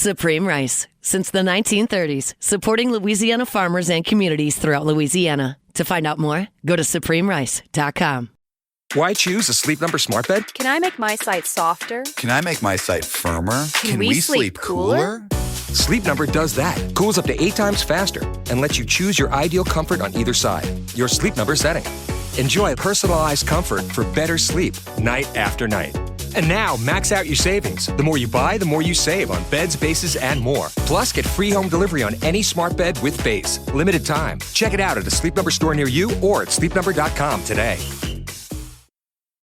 Supreme Rice. Since the 1930s, supporting Louisiana farmers and communities throughout Louisiana. To find out more, go to supremerice.com. Why choose a Sleep Number smart bed? Can I make my site softer? Can I make my site firmer? Can we sleep cooler? Sleep Number does that. Cools up to 8 times faster and lets you choose your ideal comfort on either side. Your Sleep Number setting. Enjoy personalized comfort for better sleep night after night. And now, max out your savings. The more you buy, the more you save on beds, bases, and more. Plus, get free home delivery on any smart bed with base. Limited time. Check it out at a Sleep Number store near you or at sleepnumber.com today.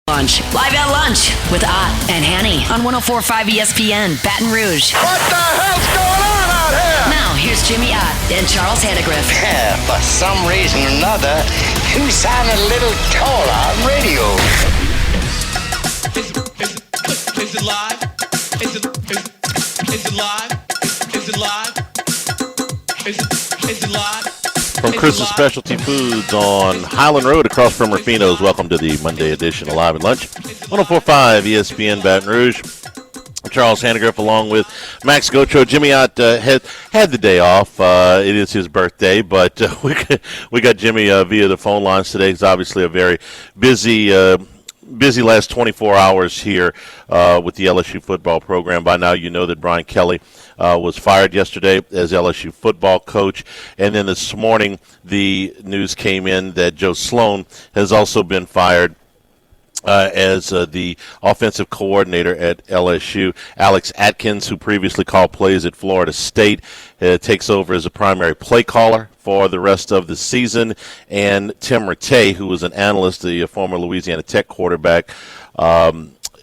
Lunch. Live at lunch with Ott and Hanny on 104.5 ESPN, Baton Rouge. What the hell's going on out here? Now, here's Jimmy Ott and Charles Hannegriff. For some reason or another, you sound a little taller on radio. Is it live? Is it live? Is it live? Is it live? From Chris's Specialty Foods on Highland Road across from Rufino's, welcome to the Monday edition of Live at Lunch. 104.5 ESPN Baton Rouge. Charles Hannegriff along with Max Gocho. Jimmy Ott had the day off. It is his birthday, but we got Jimmy via the phone lines today. It's obviously a very busy last 24 hours here with the LSU football program. By now you know that Brian Kelly was fired yesterday as LSU football coach. And then this morning the news came in that Joe Sloan has also been fired as the offensive coordinator at LSU. Alex Atkins, who previously called plays at Florida State, takes over as a primary play caller for the rest of the season. And Tim Rattay, who was an analyst, the former Louisiana Tech quarterback,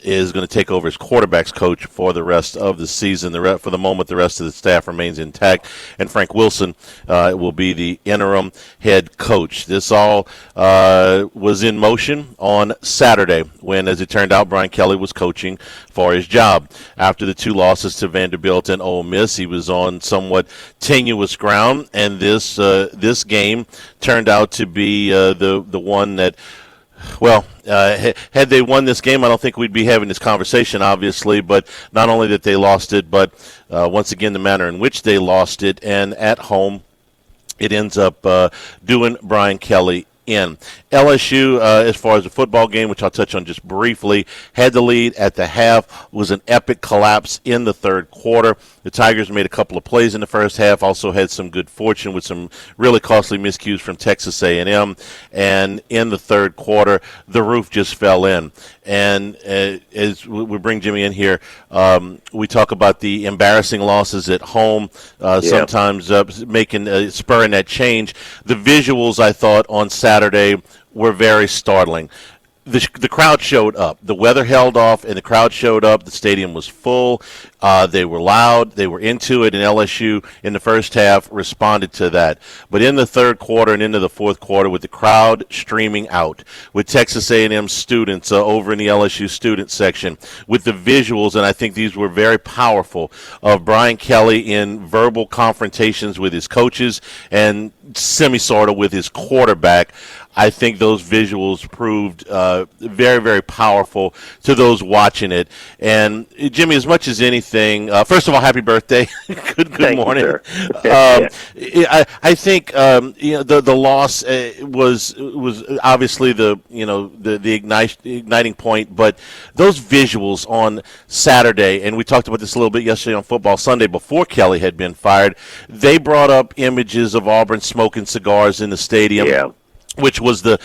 is going to take over as quarterback's coach for the rest of the season. For the moment, the rest of the staff remains intact, and Frank Wilson will be the interim head coach. This all was in motion on Saturday when, as it turned out, Brian Kelly was coaching for his job. After the 2 losses to Vanderbilt and Ole Miss, he was on somewhat tenuous ground, and this game turned out to be the one that, well, had they won this game, I don't think we'd be having this conversation, obviously, but not only that they lost it, but once again the manner in which they lost it, and at home it ends up doing Brian Kelly in. LSU, as far as the football game, which I'll touch on just briefly, had the lead at the half, was an epic collapse in the third quarter. The Tigers made a couple of plays in the first half, also had some good fortune with some really costly miscues from Texas A&M, and in the third quarter, the roof just fell in. And as we bring Jimmy in here, we talk about the embarrassing losses at home, sometimes spurring that change. The visuals, I thought, on Saturday were very startling. The crowd showed up. The weather held off, and the crowd showed up. The stadium was full. They were loud. They were into it, and LSU in the first half responded to that. But in the third quarter and into the fourth quarter, with the crowd streaming out, with Texas A&M students over in the LSU student section, with the visuals, and I think these were very powerful, of Brian Kelly in verbal confrontations with his coaches and sort of with his quarterback, I think those visuals proved very, very powerful to those watching it. And, Jimmy, as much as anything, first of all, happy birthday. good morning. I think the loss was obviously the igniting point, but those visuals on Saturday, and we talked about this a little bit yesterday on Football Sunday before Kelly had been fired, they brought up images of Auburn smoking cigars in the stadium. Yeah. Which was the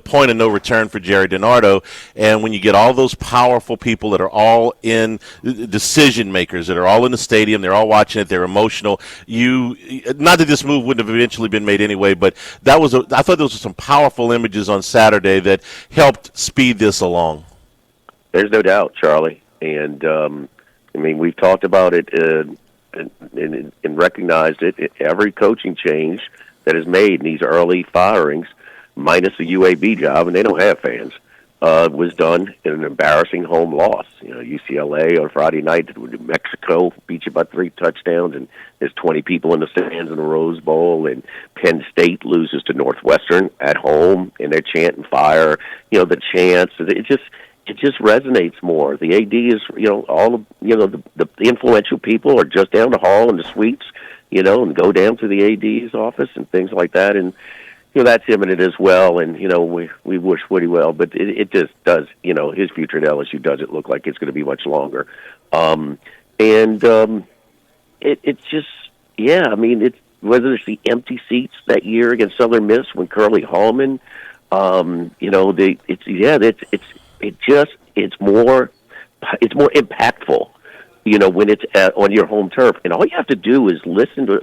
point of no return for Jerry DiNardo. And when you get all those powerful people that are all in decision makers, that are all in the stadium, they're all watching it, they're emotional. Not that this move wouldn't have eventually been made anyway, but I thought those were some powerful images on Saturday that helped speed this along. There's no doubt, Charlie. And we've talked about it and recognized it. Every coaching change that is made in these early firings, minus the UAB job, and they don't have fans, was done in an embarrassing home loss. UCLA on Friday night, New Mexico beat you by 3 touchdowns, and there's 20 people in the stands in the Rose Bowl, and Penn State loses to Northwestern at home, and they're chanting fire. The chants. It it just resonates more. The AD is, all of, the influential people are just down the hall in the suites, and go down to the AD's office and things like that. And, that's imminent as well. And, we wish Woody well, but it just does, his future at LSU doesn't look like it's going to be much longer. It's just, I mean, it's, whether it's the empty seats that year against Southern Miss when Curly Hallman, it's more impactful, when it's on your home turf. And all you have to do is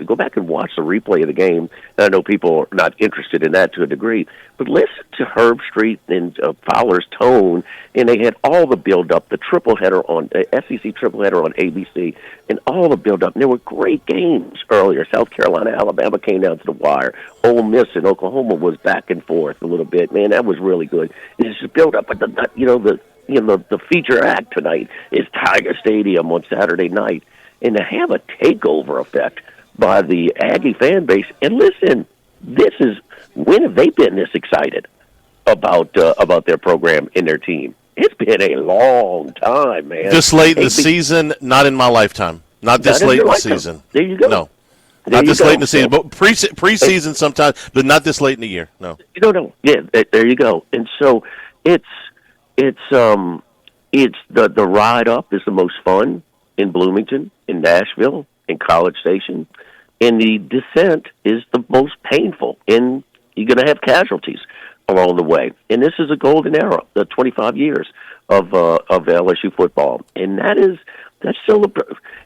go back and watch the replay of the game. And I know people are not interested in that to a degree, but listen to Herb Street and Fowler's tone. And they had all the build-up, the tripleheader on SEC tripleheader on ABC, and all the build-up. And there were great games earlier. South Carolina, Alabama came down to the wire. Ole Miss and Oklahoma was back and forth a little bit. Man, that was really good. And it's just build-up, but the feature act tonight is Tiger Stadium on Saturday night, and to have a takeover effect by the Aggie fan base. And listen, when have they been this excited about their program and their team? It's been a long time, man. This late in the season, not in my lifetime. Not this late in the season. There you go. No. Not this late in the season, but preseason sometimes, but not this late in the year. No. No. Yeah, there you go. And so it's the ride up is the most fun in Bloomington, in Nashville, in College Station, and the descent is the most painful. And you're going to have casualties along the way. And this is a golden era, the 25 years of LSU football, and that's still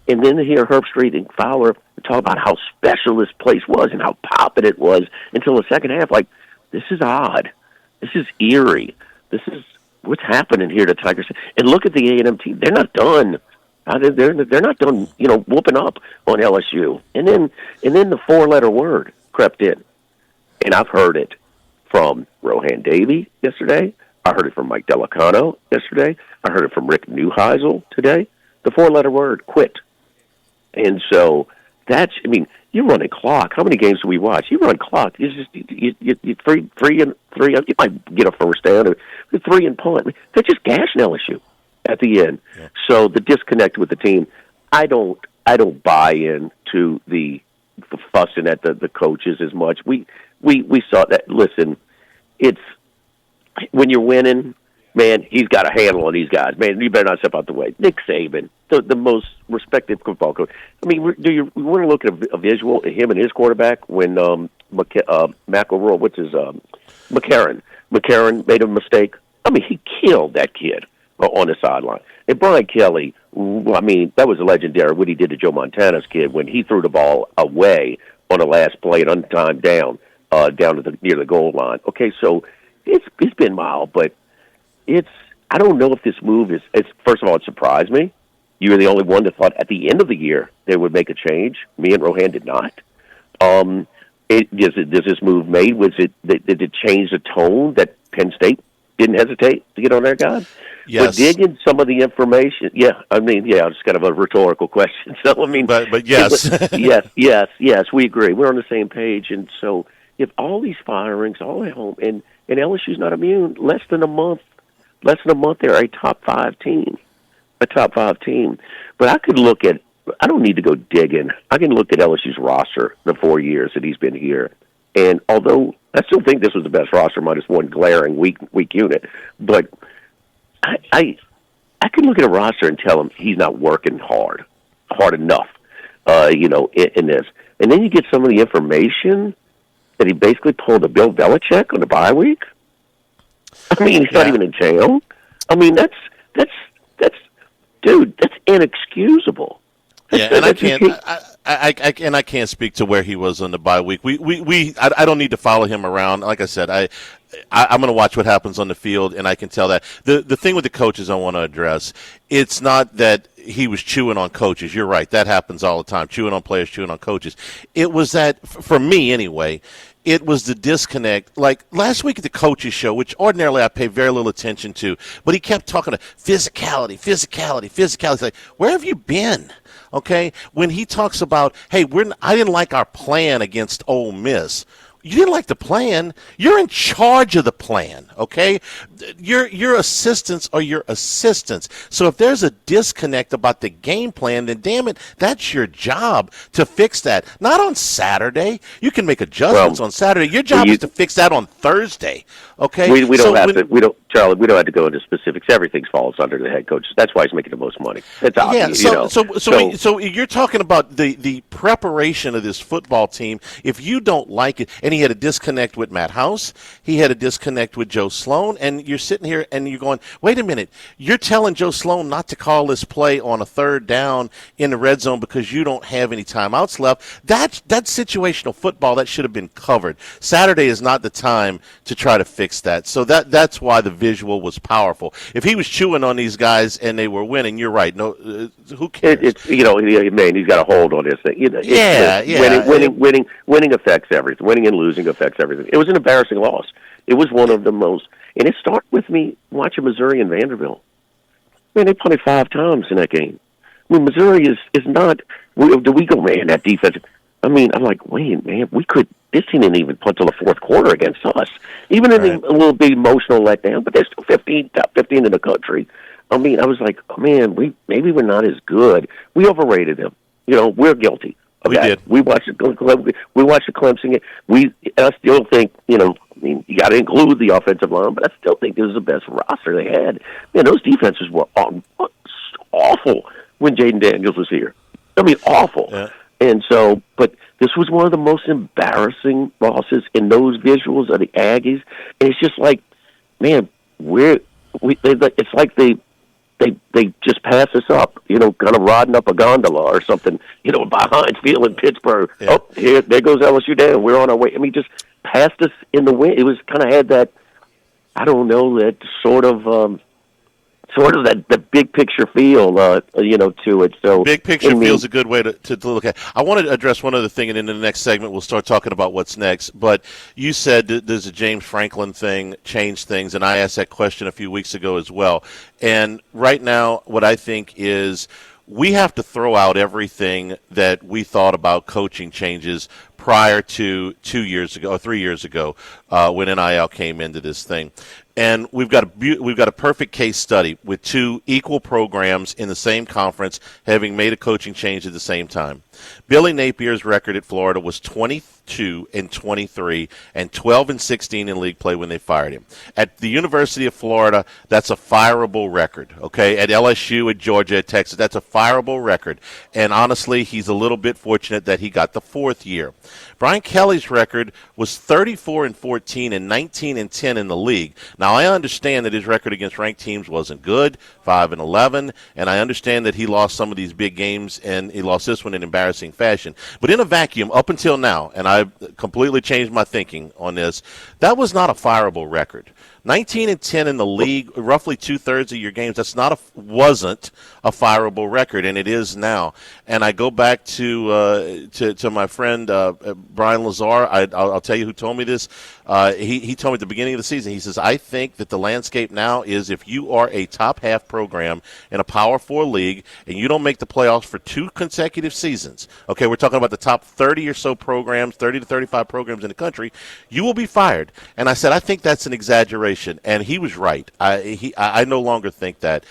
and then to hear Herb Street and Fowler talk about how special this place was and how poppin' it was until the second half. Like, this is odd. This is eerie. This is what's happening here to Tigers. And look at the A&M team. They're not done. They're not done, whooping up on LSU. And then the four-letter word crept in. And I've heard it from Rohan Davey yesterday. I heard it from Mike Delicano yesterday. I heard it from Rick Neuheisel today. The four-letter word, quit. And so you're running clock. How many games do we watch? You run clock. You just you three and you might get a first down or 3 and punt. They're just gashing LSU at the end. Yeah. So the disconnect with the team, I don't buy into the fussing at the coaches as much. We saw that. Listen, it's when you're winning, man, he's got a handle on these guys. Man, you better not step out the way. Nick Saban, the most respected football coach. I mean, do you want to look at a visual of him and his quarterback when McElroy, McCarron made a mistake? I mean, he killed that kid on the sideline. And Brian Kelly, I mean, that was legendary what he did to Joe Montana's kid when he threw the ball away on the last play, an untimed down to near the goal line. Okay, so it's been mild, but I don't know if this move is. First of all, it surprised me. You were the only one that thought at the end of the year they would make a change. Me and Rohan did not. Does this move made? Did it change the tone that Penn State didn't hesitate to get on their guys? Yes. But digging some of the information, it's kind of a rhetorical question. So I mean, but yes, yes, we agree. We're on the same page, and so if all these firings all at home, and LSU's not immune. Less than a month, they're a top five team. But I could look at. I don't need to go digging. I can look at LSU's roster the 4 years that he's been here, and although I still think this was the best roster, minus one glaring weak unit, but I can look at a roster and tell him he's not working hard enough, in this. And then you get some of the information that he basically pulled a Bill Belichick on the bye week. I mean, he's not even in jail. I mean, that's inexcusable. Yeah, and I can't speak to where he was on the bye week. I don't need to follow him around. Like I said, I'm going to watch what happens on the field, and I can tell that the thing with the coaches I want to address. It's not that he was chewing on coaches. You're right, that happens all the time. Chewing on players, chewing on coaches. It was that for me anyway. It was the disconnect. Like last week at the coaches show, which ordinarily I pay very little attention to, but he kept talking to physicality. It's like, where have you been? Okay, when he talks about, hey, I didn't like our plan against Ole Miss. You didn't like the plan. You're in charge of the plan, okay? Your assistants are your assistants. So if there's a disconnect about the game plan, then damn it, that's your job to fix that. Not on Saturday. You can make adjustments on Saturday. Your job is to fix that on Thursday, okay? We don't have to. Charlie, we don't have to go into specifics. Everything falls under the head coach. That's why he's making the most money. That's obvious. Yeah. So you're talking about the preparation of this football team. If you don't like it, and he had a disconnect with Matt House, he had a disconnect with Joe Sloan, and you're sitting here and you're going, wait a minute, you're telling Joe Sloan not to call this play on a third down in the red zone because you don't have any timeouts left. That's situational football. That should have been covered. Saturday is not the time to try to fix that. So that's why the visual was powerful. If he was chewing on these guys and they were winning, you're right. No, who cares? It's man, he's got a hold on this thing. Winning affects everything. Winning and losing affects everything. It was an embarrassing loss. It was one of the most, and it started with me watching Missouri and Vanderbilt. Man, they punted 5 times in that game. When Missouri is not, do we go, man, that defense? I mean, I'm like, wait, man, this team didn't even punt till the fourth quarter against us. Even in a little bit emotional letdown, but they're still top 15 in the country. I mean, I was like, oh, man, maybe we're not as good. We overrated them. We're guilty of that. Did. We watched the Clemson game. I still think, you got to include the offensive line, but I still think this is the best roster they had. Man, those defenses were awful when Jaden Daniels was here. I mean, awful. Yeah. And so, but this was one of the most embarrassing losses in those visuals of the Aggies. And it's just like, man, it's like they just pass us up, kind of riding up a gondola or something, behind field in Pittsburgh. Yeah. Oh, there goes LSU down. We're on our way. I mean, just passed us in the wind. It was kind of had that, I don't know, that sort of that the big picture feel, to it. So big picture feels a good way to look at. I want to address one other thing, and in the next segment we'll start talking about what's next. But you said that there's a James Franklin thing change things, and I asked that question a few weeks ago as well. And right now, what I think is we have to throw out everything that we thought about coaching changes prior to 2 years ago or 3 years ago when NIL came into this thing. And we've got a perfect case study with 2 equal programs in the same conference having made a coaching change at the same time. Billy Napier's record at Florida was 22-23 and 12-16 in league play when they fired him. At the University of Florida, that's a fireable record. Okay, at LSU, at Georgia, at Texas, that's a fireable record. And honestly, he's a little bit fortunate that he got the 4th year. Brian Kelly's record was 34-14 and 19-10 in the league. Now, I understand that his record against ranked teams wasn't good, 5-11, and I understand that he lost some of these big games, and he lost this one in embarrassing fashion. But in a vacuum, up until now, and I've completely changed my thinking on this, that was not a fireable record. 19-10 in the league, roughly 2/3 of your games. That's wasn't a fireable record, and it is now. And I go back to my friend Brian Lazar. I'll tell you who told me this. He told me at the beginning of the season. He says, "I think that the landscape now is if you are a top half program in a Power 4 league and you don't make the playoffs for 2 consecutive seasons. Okay, we're talking about the top 30 or so programs, 30 to 35 programs in the country. You will be fired." And I said, "I think that's an exaggeration." And he was right. I no longer think that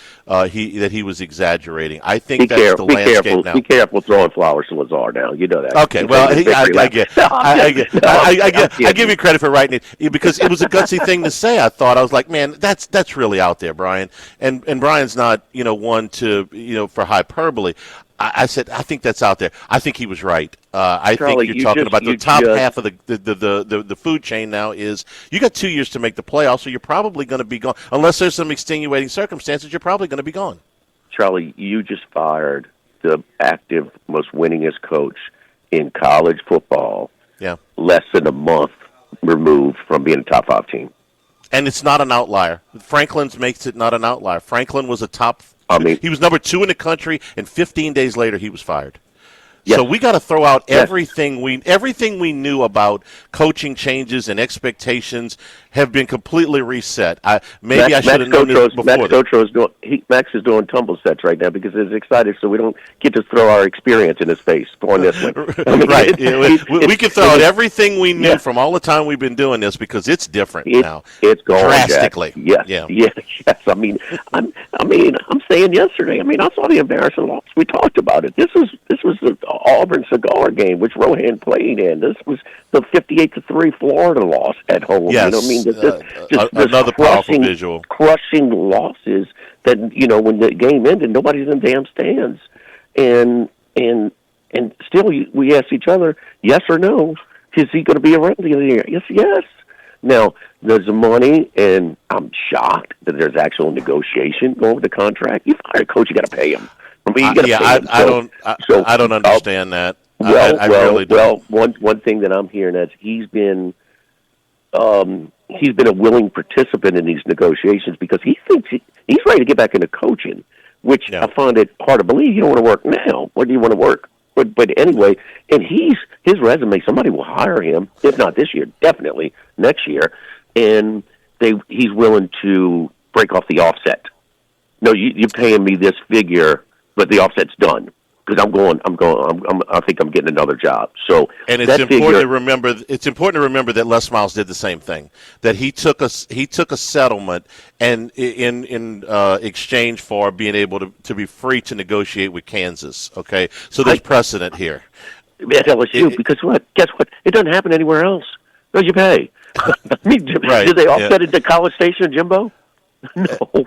he was exagerating. I think that's the landscape now. Be careful throwing flowers to Lazar now. You know that. Okay, well, I give you credit for writing it because it was a gutsy thing to say. I was like, man, that's really out there, Brian. And Brian's not one to for hyperbole. I said, I think that's out there. I think he was right. I Charlie, think you're talking about the top half of the food chain now is you got 2 years to make the playoffs, so you're probably going to be gone. Unless there's some extenuating circumstances, you're probably going to be gone. Charlie, you just fired the active, most winningest coach in college football. Yeah. Less than a month removed from being a top 5 team. And it's not an outlier. Franklin's makes it not an outlier. Franklin was he was number 2 in the country, and 15 days later he was fired. Yes. So we got to throw out Yes. everything we knew about coaching changes and expectations have been completely reset. I should have known this before. Max is doing tumble sets right now because he's excited, so we don't get to throw our experience in his face on this one. Right. We can throw out everything we knew from all the time we've been doing this because it's different now. It's going drastically. Jack. Yes. I mean, I'm saying yesterday. I mean, I saw the embarrassing loss. We talked about it. This was the Auburn cigar game, which Rohan played in. This was the 58-3 Florida loss at home. Yes. You know what I mean? Just another powerful visual. Crushing losses that, when the game ended, nobody's in damn stands. And still we ask each other, yes or no, is he going to be around the end of the year? Yes. Now, there's the money, and I'm shocked that there's actual negotiation going with the contract. You fire a coach, you got to pay him. I mean, you got to pay him. I don't understand that. Well, I really don't. One thing that I'm hearing is he's been a willing participant in these negotiations because he thinks he's ready to get back into coaching, which I find it hard to believe. You don't want to work now. Where do you want to work? But anyway, and his resume, somebody will hire him, if not this year, definitely next year, and he's willing to break off the offset. No, you're paying me this figure, but the offset's done. Because I think I'm getting another job. So, and it's important to remember. It's important to remember that Les Miles did the same thing. That he took a settlement, and in exchange for being able to be free to negotiate with Kansas. Okay, so there's precedent here. At LSU, because guess what? It doesn't happen anywhere else. No, you pay. I mean, did they offset it to College Station, Jimbo?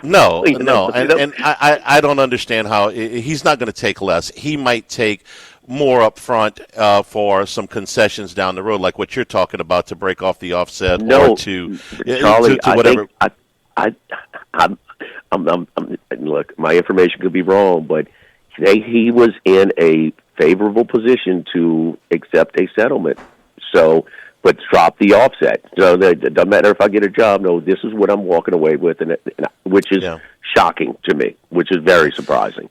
No. And I don't understand how he's not going to take less. He might take more up front for some concessions down the road, like what you're talking about, to break off the offset or to Charlie, to whatever. I'm look, my information could be wrong, but he was in a favorable position to accept a settlement. So. But drop the offset. So it doesn't matter if I get a job. No, this is what I'm walking away with, which is shocking to me, which is very surprising.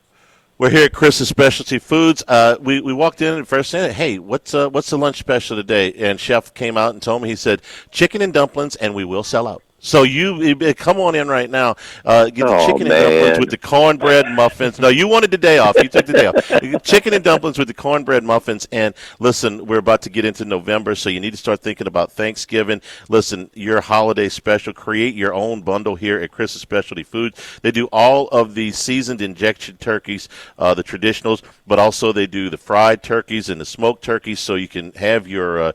We're here at Chris's Specialty Foods. We walked in and first said, "Hey, what's the lunch special today?" And chef came out and told me, he said, "Chicken and dumplings, and we will sell out." So you come on in right now. Get the chicken and dumplings with the cornbread muffins. No, you wanted the day off. You took the day off. Chicken and dumplings with the cornbread muffins. And listen, we're about to get into November, so you need to start thinking about Thanksgiving. Listen, your holiday special. Create your own bundle here at Chris's Specialty Foods. They do all of the seasoned injection turkeys, the traditionals, but also they do the fried turkeys and the smoked turkeys. So you can have your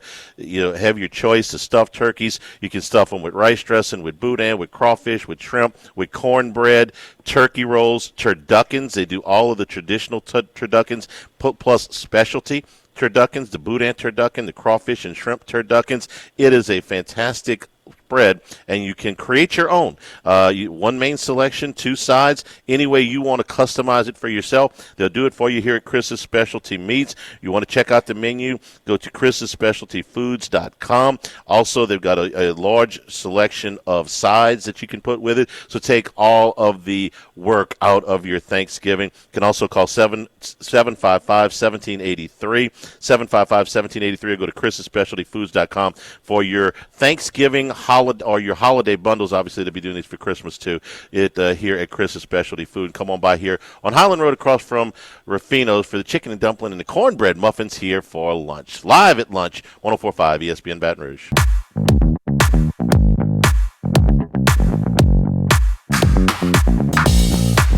choice of stuffed turkeys. You can stuff them with rice dressing, with boudin, with crawfish, with shrimp, with cornbread, turkey rolls, turduckens. They do all of the traditional turduckens plus specialty turduckens, the boudin turducken, the crawfish and shrimp turduckens. It is a fantastic spread, and you can create your own. One main selection, two sides. Any way you want to customize it for yourself, they'll do it for you here at Chris's Specialty Meats. You want to check out the menu, go to chrissspecialtyfoods.com. Also, they've got a large selection of sides that you can put with it, so take all of the work out of your Thanksgiving. You can also call 755-1783, 755-1783, or go to chrissspecialtyfoods.com for your Thanksgiving holiday or your holiday bundles. Obviously, they'll be doing these for Christmas too. Here at Chris's Specialty Food. Come on by here on Highland Road across from Rufino's for the chicken and dumpling and the cornbread muffins here for lunch. Live at lunch, 104.5 ESPN Baton Rouge.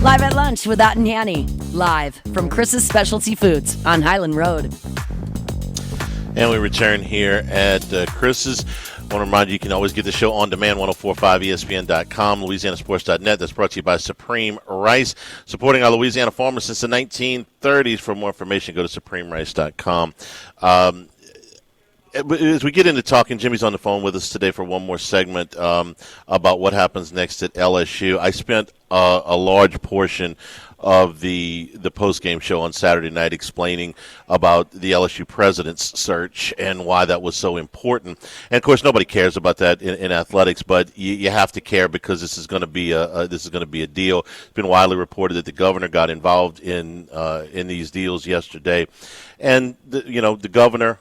Live at lunch with Ott and Hanny. Live from Chris's Specialty Foods on Highland Road. And we return here at Chris's. I want to remind you, you can always get the show on demand, 1045ESPN.com, LouisianaSports.net. That's brought to you by Supreme Rice, supporting our Louisiana farmers since the 1930s. For more information, go to SupremeRice.com. As we get into talking, Jimmy's on the phone with us today for one more segment about what happens next at LSU. I spent a large portion of the post-game show on Saturday night explaining about the LSU president's search and why that was so important. And of course, nobody cares about that in athletics, but you have to care because this is going to be a deal. It's been widely reported that the governor got involved in these deals yesterday, and the governor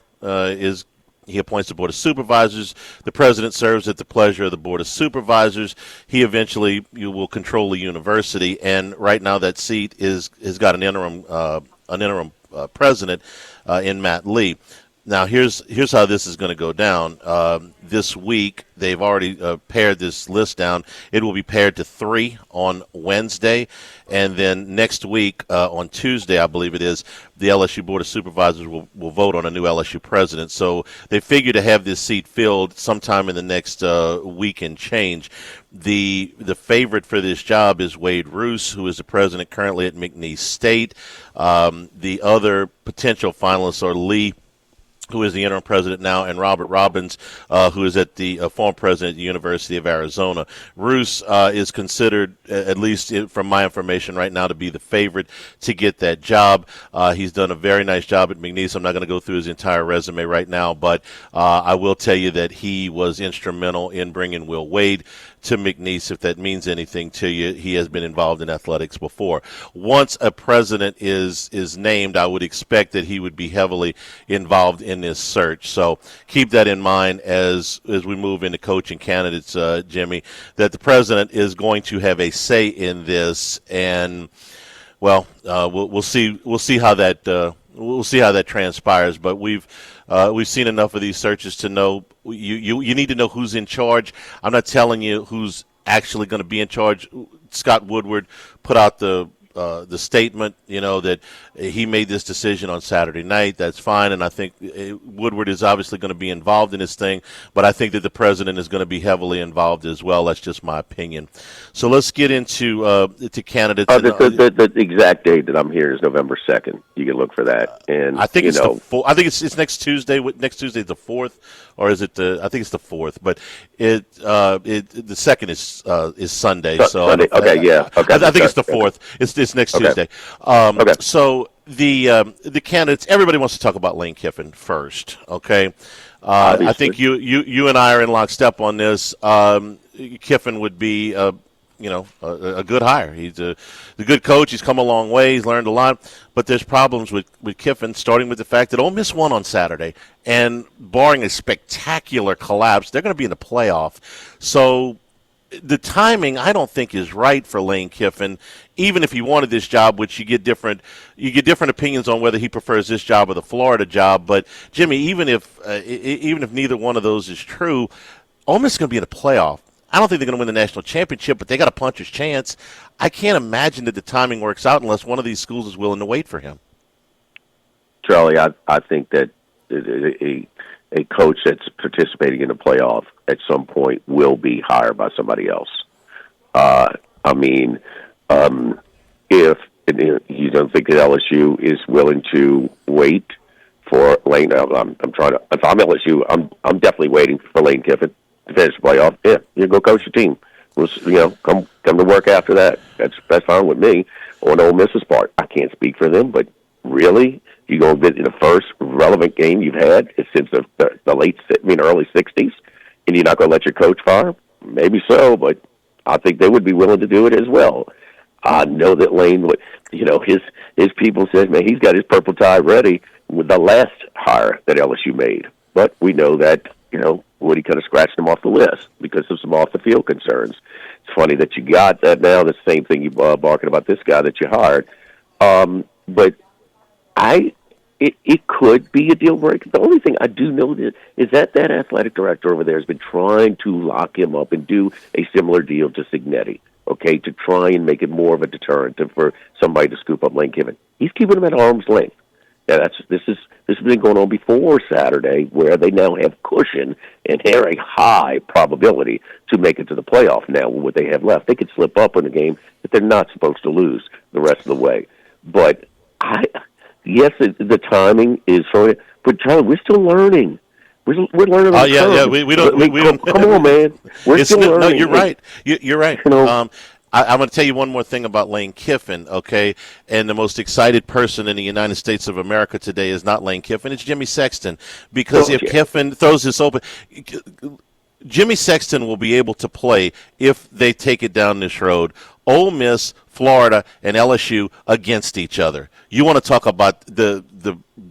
he appoints the Board of Supervisors. The president serves at the pleasure of the Board of Supervisors. He eventually will control the university, and right now that seat has got an interim president in Matt Lee. Now, here's how this is going to go down. This week, they've already pared this list down. It will be pared to 3 on Wednesday, and then next week, on Tuesday, I believe it is, the LSU Board of Supervisors will vote on a new LSU president. So they figure to have this seat filled sometime in the next week and change. The favorite for this job is Wade Roos, who is the president currently at McNeese State. The other potential finalists are Lee, who is the interim president now, and Robert Robbins, who is at the former president at the University of Arizona. Roos is considered, at least from my information right now, to be the favorite to get that job. He's done a very nice job at McNeese. I'm not going to go through his entire resume right now, but I will tell you that he was instrumental in bringing Will Wade to McNeese, if that means anything to you. He has been involved in athletics before. Once a president is named, I would expect that he would be heavily involved in this search. So keep that in mind as we move into coaching candidates, Jimmy, that the president is going to have a say in this, and well, we'll see how that transpires. But we've seen enough of these searches to know you need to know who's in charge. I'm not telling you who's actually going to be in charge. Scott Woodward put out the statement, that he made this decision on Saturday night. That's fine, and I think Woodward is obviously going to be involved in this thing, but I think that the president is going to be heavily involved as well. That's just my opinion. So let's get into to candidates. The exact date that I'm here is November 2nd. You can look for that, and I think I think it's next Tuesday. Next Tuesday is the 4th, or is it I think it's the 4th, but the 2nd is Sunday. So Sunday. Okay, yeah. Okay. I think it's the 4th. It's next Tuesday. Okay. So the candidates, everybody wants to talk about Lane Kiffin first. Okay. I think you and I are in lockstep on this. Kiffin would be a good hire. He's a good coach. He's come a long way. He's learned a lot. But there's problems with Kiffin, starting with the fact that Ole Miss won on Saturday. And barring a spectacular collapse, they're going to be in the playoff. So the timing, I don't think, is right for Lane Kiffin, even if he wanted this job, which you get different opinions on whether he prefers this job or the Florida job. But, Jimmy, even if neither one of those is true, Ole Miss is going to be in the playoff. I don't think they're going to win the national championship, but they got a puncher's chance. I can't imagine that the timing works out unless one of these schools is willing to wait for him. Charlie, I think that a coach that's participating in a playoff at some point will be hired by somebody else. If you don't think that LSU is willing to wait for Lane, I'm trying to. If I'm LSU, I'm definitely waiting for Lane Kiffin to finish the playoff. Yeah, you go coach your team. We'll, come to work after that. That's fine with me. On Ole Miss's part, I can't speak for them, but really, you go in the first relevant game you've had since the early '60s, and you're not going to let your coach fire? Maybe so, but I think they would be willing to do it as well. I know that Lane would. His people said, man, he's got his purple tie ready with the last hire that LSU made. But we know that Woody kind of scratched him off the list because of some off the field concerns. It's funny that you got that now. The same thing you barking about this guy that you hired, but it could be a deal breaker. The only thing I do know is that athletic director over there has been trying to lock him up and do a similar deal to Signetti, okay, to try and make it more of a deterrent for somebody to scoop up Lane Kiffin. He's keeping him at arm's length. Yeah, this has been going on before Saturday, where they now have cushion and have a high probability to make it to the playoff. Now, with what they have left, they could slip up in a game that they're not supposed to lose the rest of the way. But yes, the timing is for it. But Charlie, we're still learning. We're learning. We don't. Come on, man. We're still learning. No, you're right. You're right. I'm going to tell you one more thing about Lane Kiffin, okay? And the most excited person in the United States of America today is not Lane Kiffin, it's Jimmy Sexton. Because if Kiffin throws this open, Jimmy Sexton will be able to play if they take it down this road. Ole Miss, Florida, and LSU against each other. You want to talk about the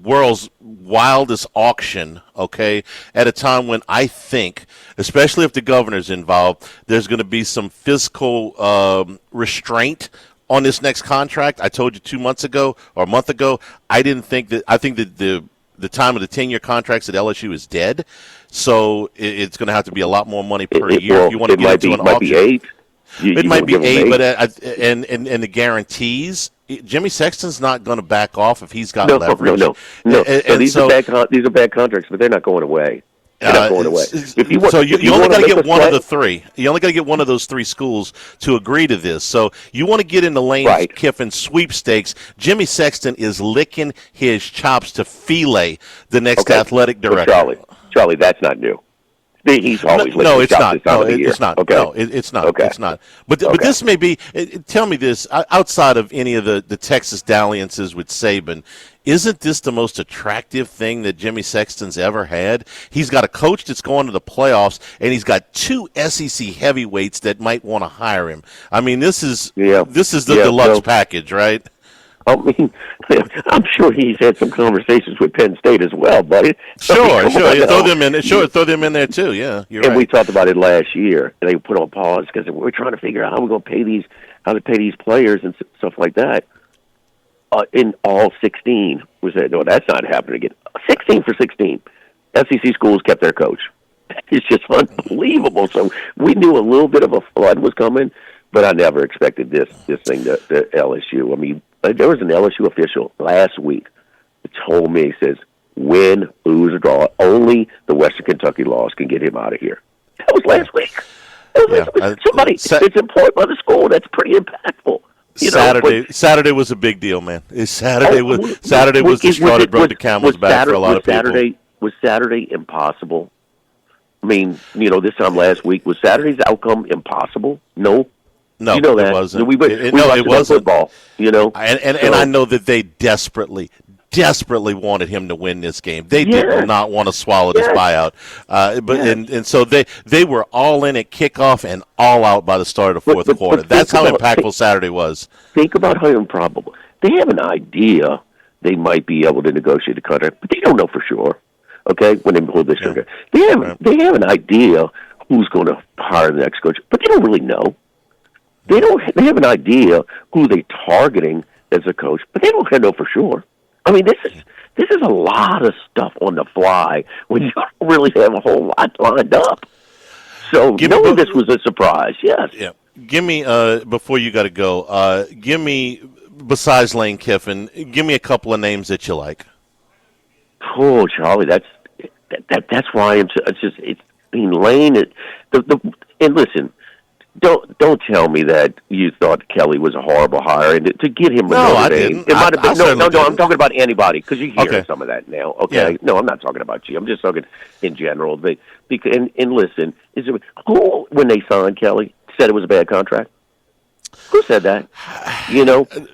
world's wildest auction, okay, at a time when I think, especially if the governor's involved, there's going to be some fiscal restraint on this next contract. I told you 2 months ago or a month ago, I think that the time of the 10-year contracts at LSU is dead. So it's going to have to be a lot more money per year if you want to get into an auction. It might be 8. It might be 8, but and the guarantees. Jimmy Sexton's not going to back off if he's got leverage. No. These are bad contracts, but they're not going away. They're not going away. You only got to get one of the three. You only got to get one of those 3 schools to agree to this. So you want to get in the Lane Kiffin sweepstakes. Jimmy Sexton is licking his chops to fillet the next athletic director. Charlie, that's not new. He's always it's not. It's not. Okay. No, it's not. Okay. It's not. But this may be. Tell me this: outside of any of the Texas dalliances with Saban, isn't this the most attractive thing that Jimmy Sexton's ever had? He's got a coach that's going to the playoffs, and he's got 2 SEC heavyweights that might want to hire him. I mean, this is the deluxe package, right? I mean, I'm sure he's had some conversations with Penn State as well, buddy. Sure. Throw them in. Throw them in there too. Yeah, you're right. We talked about it last year, and they put on pause because we're trying to figure out how we're going to pay these players and stuff like that. In all 16, we said, no, that's not happening again. 16 for 16. SEC schools kept their coach. It's just unbelievable. So we knew a little bit of a flood was coming, but I never expected this thing to LSU. I mean, there was an LSU official last week that told me, he says, win, lose, or draw, only the Western Kentucky laws can get him out of here. That was last week. Somebody that's employed by the school. That's pretty impactful. Saturday was a big deal, man. Saturday was the straw that broke the camel's back for a lot of people. Was Saturday impossible? I mean, this time last week, was Saturday's outcome impossible? No. No, you know that. It wasn't. It wasn't football. And I know that they desperately wanted him to win this game. They did not want to swallow this buyout. And so they were all in at kickoff and all out by the start of the fourth quarter. That's how impactful Saturday was. Think about how improbable. They have an idea they might be able to negotiate a contract, but they don't know for sure. Okay, when they pull this trigger, they have an idea who's going to hire the next coach, but they don't really know. They have an idea who they're targeting as a coach, but they don't know for sure. I mean, this is a lot of stuff on the fly when you don't really have a whole lot lined up. So knowing this was a surprise, yes. Yeah. Give me before you got to go. Give me, besides Lane Kiffin, give me a couple of names that you like. Oh, Charlie, that's why Lane. And listen. Don't tell me that you thought Kelly was a horrible hire and to get him. No, I didn't. It might have been. No. I'm talking about anybody because you hear some of that now. Okay, no, I'm not talking about you. I'm just talking in general. And listen, who when they signed Kelly said it was a bad contract? Who said that?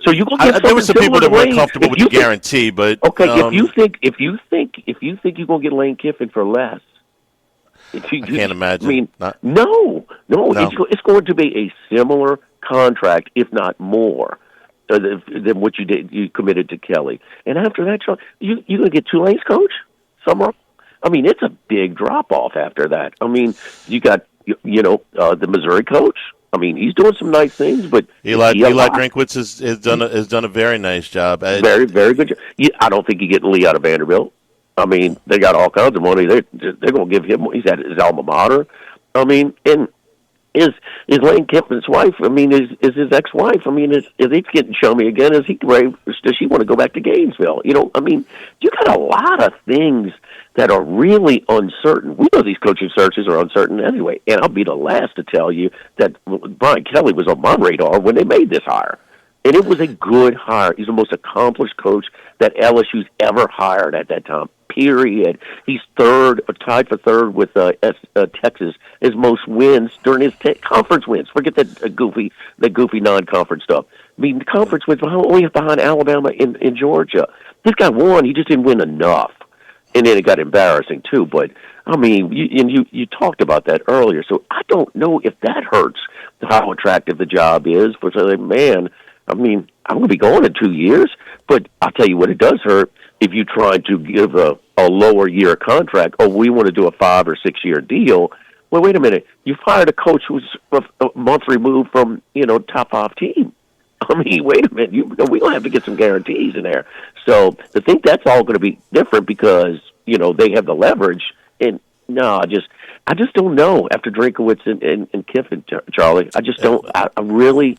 So you go get. There were some people that weren't comfortable with the guarantee, but okay, if you think you're gonna get Lane Kiffin for less. I can't imagine. I mean, no. It's going to be a similar contract, if not more, than what you did. You committed to Kelly, and after that, you're going to get Tulane's coach somewhere. I mean, it's a big drop off after that. I mean, you got the Missouri coach. I mean, he's doing some nice things, but Eli Drinkwitz has done a very nice job. Very, very good job. I don't think you get Lee out of Vanderbilt. I mean, they got all kinds of money. They're going to give him. He's at his alma mater. I mean, and is Lane Kiffin's wife? I mean, is his ex-wife? I mean, is he getting chummy again? Does she want to go back to Gainesville? I mean, you got a lot of things that are really uncertain. We know these coaching searches are uncertain anyway, and I'll be the last to tell you that Brian Kelly was on my radar when they made this hire. And it was a good hire. He's the most accomplished coach that LSU's ever hired at that time, period. He's third, or tied for third with Texas, his most wins during his conference wins. Forget that goofy non-conference stuff. I mean, the conference wins only behind Alabama in Georgia. This guy won. He just didn't win enough. And then it got embarrassing, too. But, I mean, you talked about that earlier. So I don't know if that hurts how attractive the job is. For man, I mean, I'm going to be going in 2 years. But I'll tell you what, it does hurt if you try to give a lower year contract. Oh, we want to do a 5 or 6 year deal. Well, wait a minute. You fired a coach who's a month removed from, top 5 team. I mean, wait a minute. We're going to have to get some guarantees in there. So I think that's all going to be different because, they have the leverage. And no, I just don't know after Drinkowitz and Kiffin, Charlie. I just don't. I'm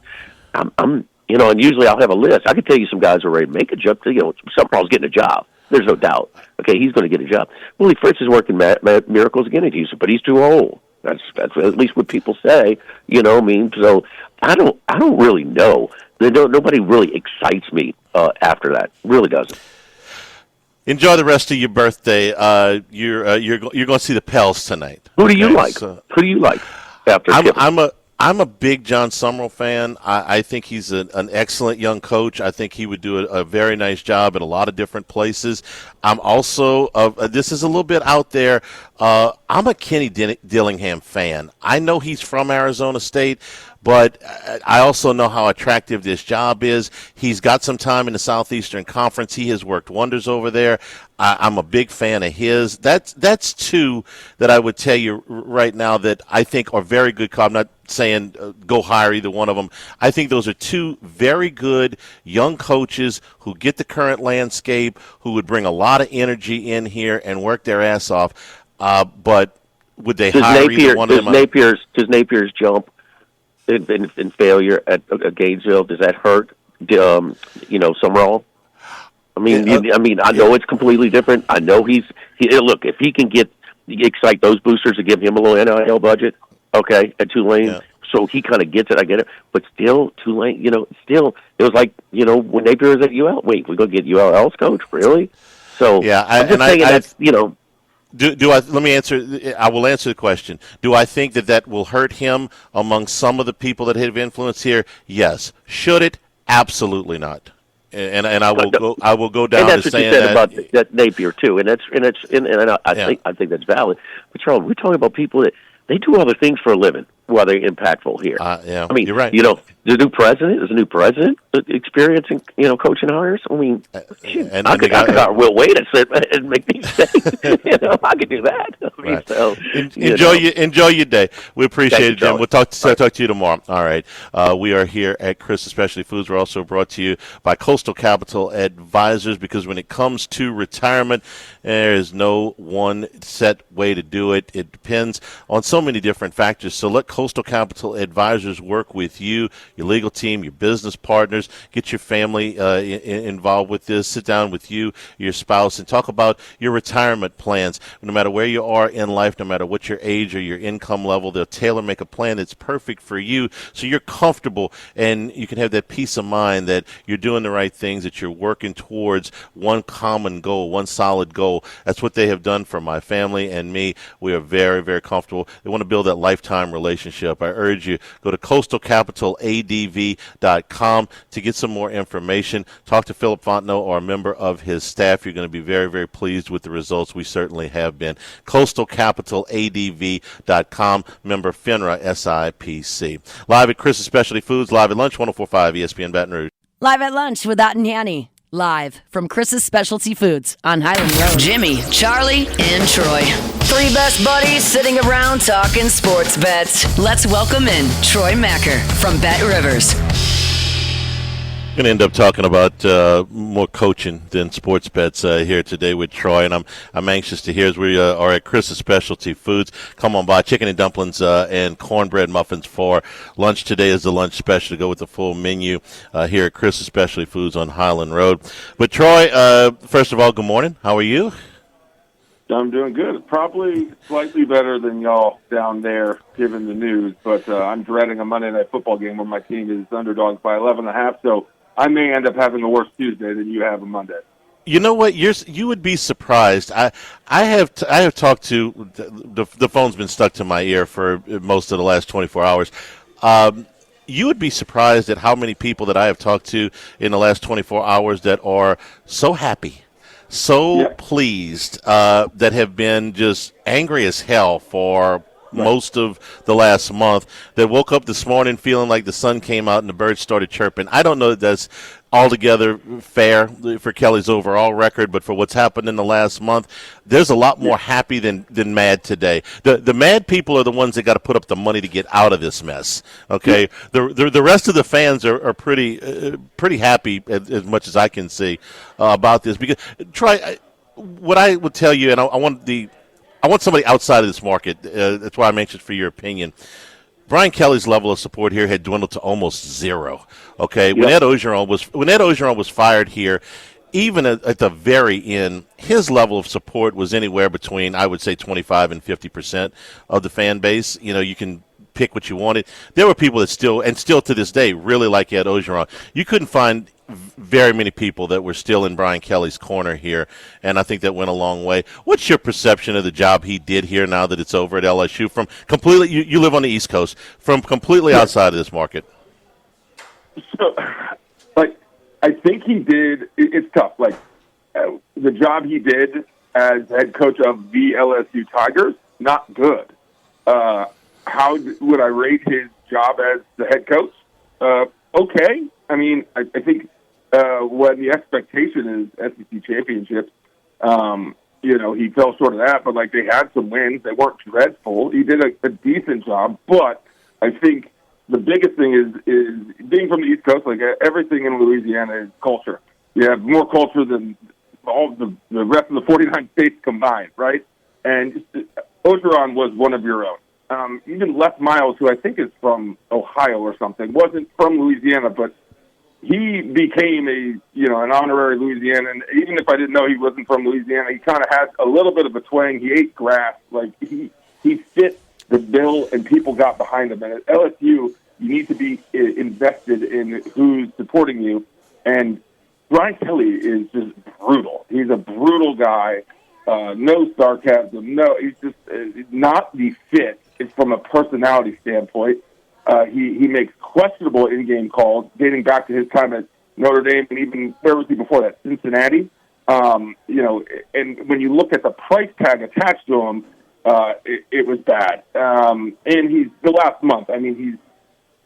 and usually I'll have a list. I can tell you some guys who are ready to make a jump. Summerall's getting a job. There's no doubt. Okay, he's going to get a job. Willie Fritz is working miracles again at Houston, but he's too old. That's at least what people say. You know what I mean? So I don't really know. Nobody really excites me after that. Really doesn't. Enjoy the rest of your birthday. You're going to see the Pels tonight. Who do you like? Who do you like after? I'm a big John Summerall fan. I think he's an excellent young coach. I think he would do a very nice job at a lot of different places. I'm also this is a little bit out there. I'm a Kenny Dillingham fan. I know he's from Arizona State, but I also know how attractive this job is. He's got some time in the Southeastern Conference. He has worked wonders over there. I'm a big fan of his. That's two that I would tell you right now that I think are very good. I'm not saying go hire either one of them. I think those are two very good young coaches who get the current landscape, who would bring a lot of energy in here and work their ass off. But would they hire either one of them? Does Napier's jump in failure at Gainesville, does that hurt Summerall? I mean, I know it's completely different. I know look, if he can excite those boosters to give him a little NIL budget, okay, at Tulane, so he kind of gets it, I get it. But still, Tulane, it was like, when Napier was at UL, wait, we're going to get UL's coach, really? So, yeah, I'm just saying that's, let me answer. I will answer the question. Do I think that will hurt him among some of the people that have influence here? Yes. Should it? Absolutely not. And I will go down to saying that. And that's what you said about that Napier too. And I think that's valid. But Charles, we're talking about people that they do other things for a living while they're impactful here. Yeah, I mean, you're right. There's a new president experiencing, coaching hires. I mean, I could hire Will Wade and make these things. I could do that. I mean, right. So, enjoy your day. We appreciate it, Jim. Charlie. We'll talk to you tomorrow. All right. We are here at Chris's Specialty Foods. We're also brought to you by Coastal Capital Advisors, because when it comes to retirement, there is no one set way to do it. It depends on so many different factors. So let Coastal Capital Advisors work with you, your legal team, your business partners. Get your family involved with this. Sit down with you, your spouse, and talk about your retirement plans. No matter where you are in life, no matter what your age or your income level, they'll make a plan that's perfect for you, so you're comfortable and you can have that peace of mind that you're doing the right things, that you're working towards one common goal, one solid goal. That's what they have done for my family and me. We are very, very comfortable. They want to build that lifetime relationship. I urge you, go to coastalcapitaladv.com to get some more information. Talk to Philip Fontenot or a member of his staff. You're going to be very, very pleased with the results. We certainly have been. coastalcapitaladv.com, member FINRA SIPC. Live at Chris's Specialty Foods, live at lunch, 104.5 ESPN Baton Rouge. Live at lunch with Ott and Hanny. Live from Chris's Specialty Foods on Highland Road. Jimmy, Charlie, and Troy. Three best buddies sitting around talking sports bets. Let's welcome in Troy Macker from Bet Rivers. Going to end up talking about more coaching than sports bets here today with Troy, and I'm anxious to hear as we are at Chris's Specialty Foods. Come on by, chicken and dumplings and cornbread muffins for lunch. Today is the lunch special to go with the full menu here at Chris's Specialty Foods on Highland Road. But Troy, first of all, good morning. How are you? I'm doing good. Probably slightly better than y'all down there, given the news. But I'm dreading a Monday Night Football game where my team is underdogs by 11.5. So I may end up having a worse Tuesday than you have on Monday. You know what? You would be surprised. I have talked to the phone's been stuck to my ear for most of the last 24 hours. You would be surprised at how many people that I have talked to in the last 24 hours that are so happy, so pleased, that have been just angry as hell for most of the last month, that woke up this morning feeling like the sun came out and the birds started chirping. I don't know that that's altogether fair for Kelly's overall record, but for what's happened in the last month, there's a lot more happy than mad today. The mad people are the ones that got to put up the money to get out of this mess. Okay, the rest of the fans are pretty happy as much as I can see about this. Because what I would tell you, and I want somebody outside of this market. That's why I'm anxious for your opinion. Brian Kelly's level of support here had dwindled to almost zero. Okay, when Ed Ogeron was fired here, even at the very end, his level of support was anywhere between, I would say, 25 and 50% of the fan base. You know, you can pick what you wanted. There were people that still to this day really like Ed Ogeron. You couldn't find very many people that were still in Brian Kelly's corner here, and I think that went a long way. What's your perception of the job he did here now that it's over at LSU? From completely, you live on the East Coast, from completely outside of this market. So, I think he did. It's tough. The job he did as head coach of the LSU Tigers, not good. How would I rate his job as the head coach? Okay. I mean, I think when the expectation is SEC championships, he fell short of that. But they had some wins; they weren't dreadful. He did a decent job. But I think the biggest thing is being from the East Coast. Everything in Louisiana is culture. You have more culture than all the rest of the 49 states combined, right? And Ogeron was one of your own. Even Les Miles, who I think is from Ohio or something, wasn't from Louisiana, but he became an honorary Louisianan. Even if I didn't know he wasn't from Louisiana, he kind of had a little bit of a twang. He ate grass. He fit the bill, and people got behind him. And at LSU, you need to be invested in who's supporting you. And Brian Kelly is just brutal. He's a brutal guy. No sarcasm. No, he's just not the fit from a personality standpoint. He makes questionable in-game calls, dating back to his time at Notre Dame, and even where was he before that? Cincinnati. And when you look at the price tag attached to him, it was bad. And he's the last month. I mean,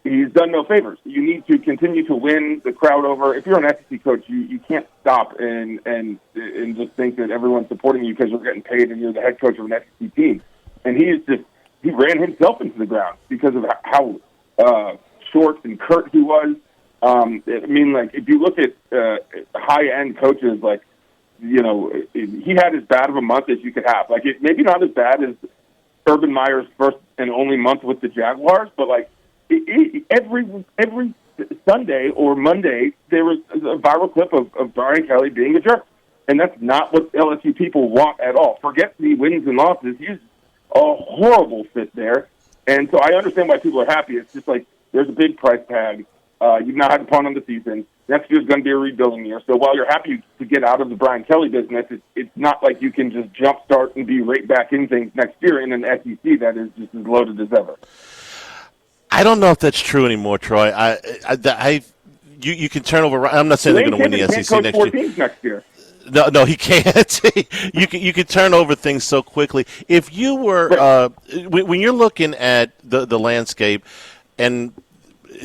he's done no favors. You need to continue to win the crowd over. If you're an SEC coach, you can't stop and just think that everyone's supporting you because you're getting paid and you're the head coach of an SEC team. And he ran himself into the ground because of how short and curt he was. If you look at high-end coaches, he had as bad of a month as you could have. Maybe not as bad as Urban Meyer's first and only month with the Jaguars, but every Sunday or Monday there was a viral clip of Brian Kelly being a jerk, and that's not what LSU people want at all. Forget the wins and losses. He's a horrible fit there, and so I understand why people are happy. It's just there's a big price tag. You've not had a punt on the season. Next year's going to be a rebuilding year. So while you're happy to get out of the Brian Kelly business, it's not like you can just jumpstart and be right back in things next year in an SEC that is just as loaded as ever. I don't know if that's true anymore, Troy. You can turn over. I'm not saying they're going to win the SEC next year. No, he can't. You can turn over things so quickly. If you were when you're looking at the landscape, and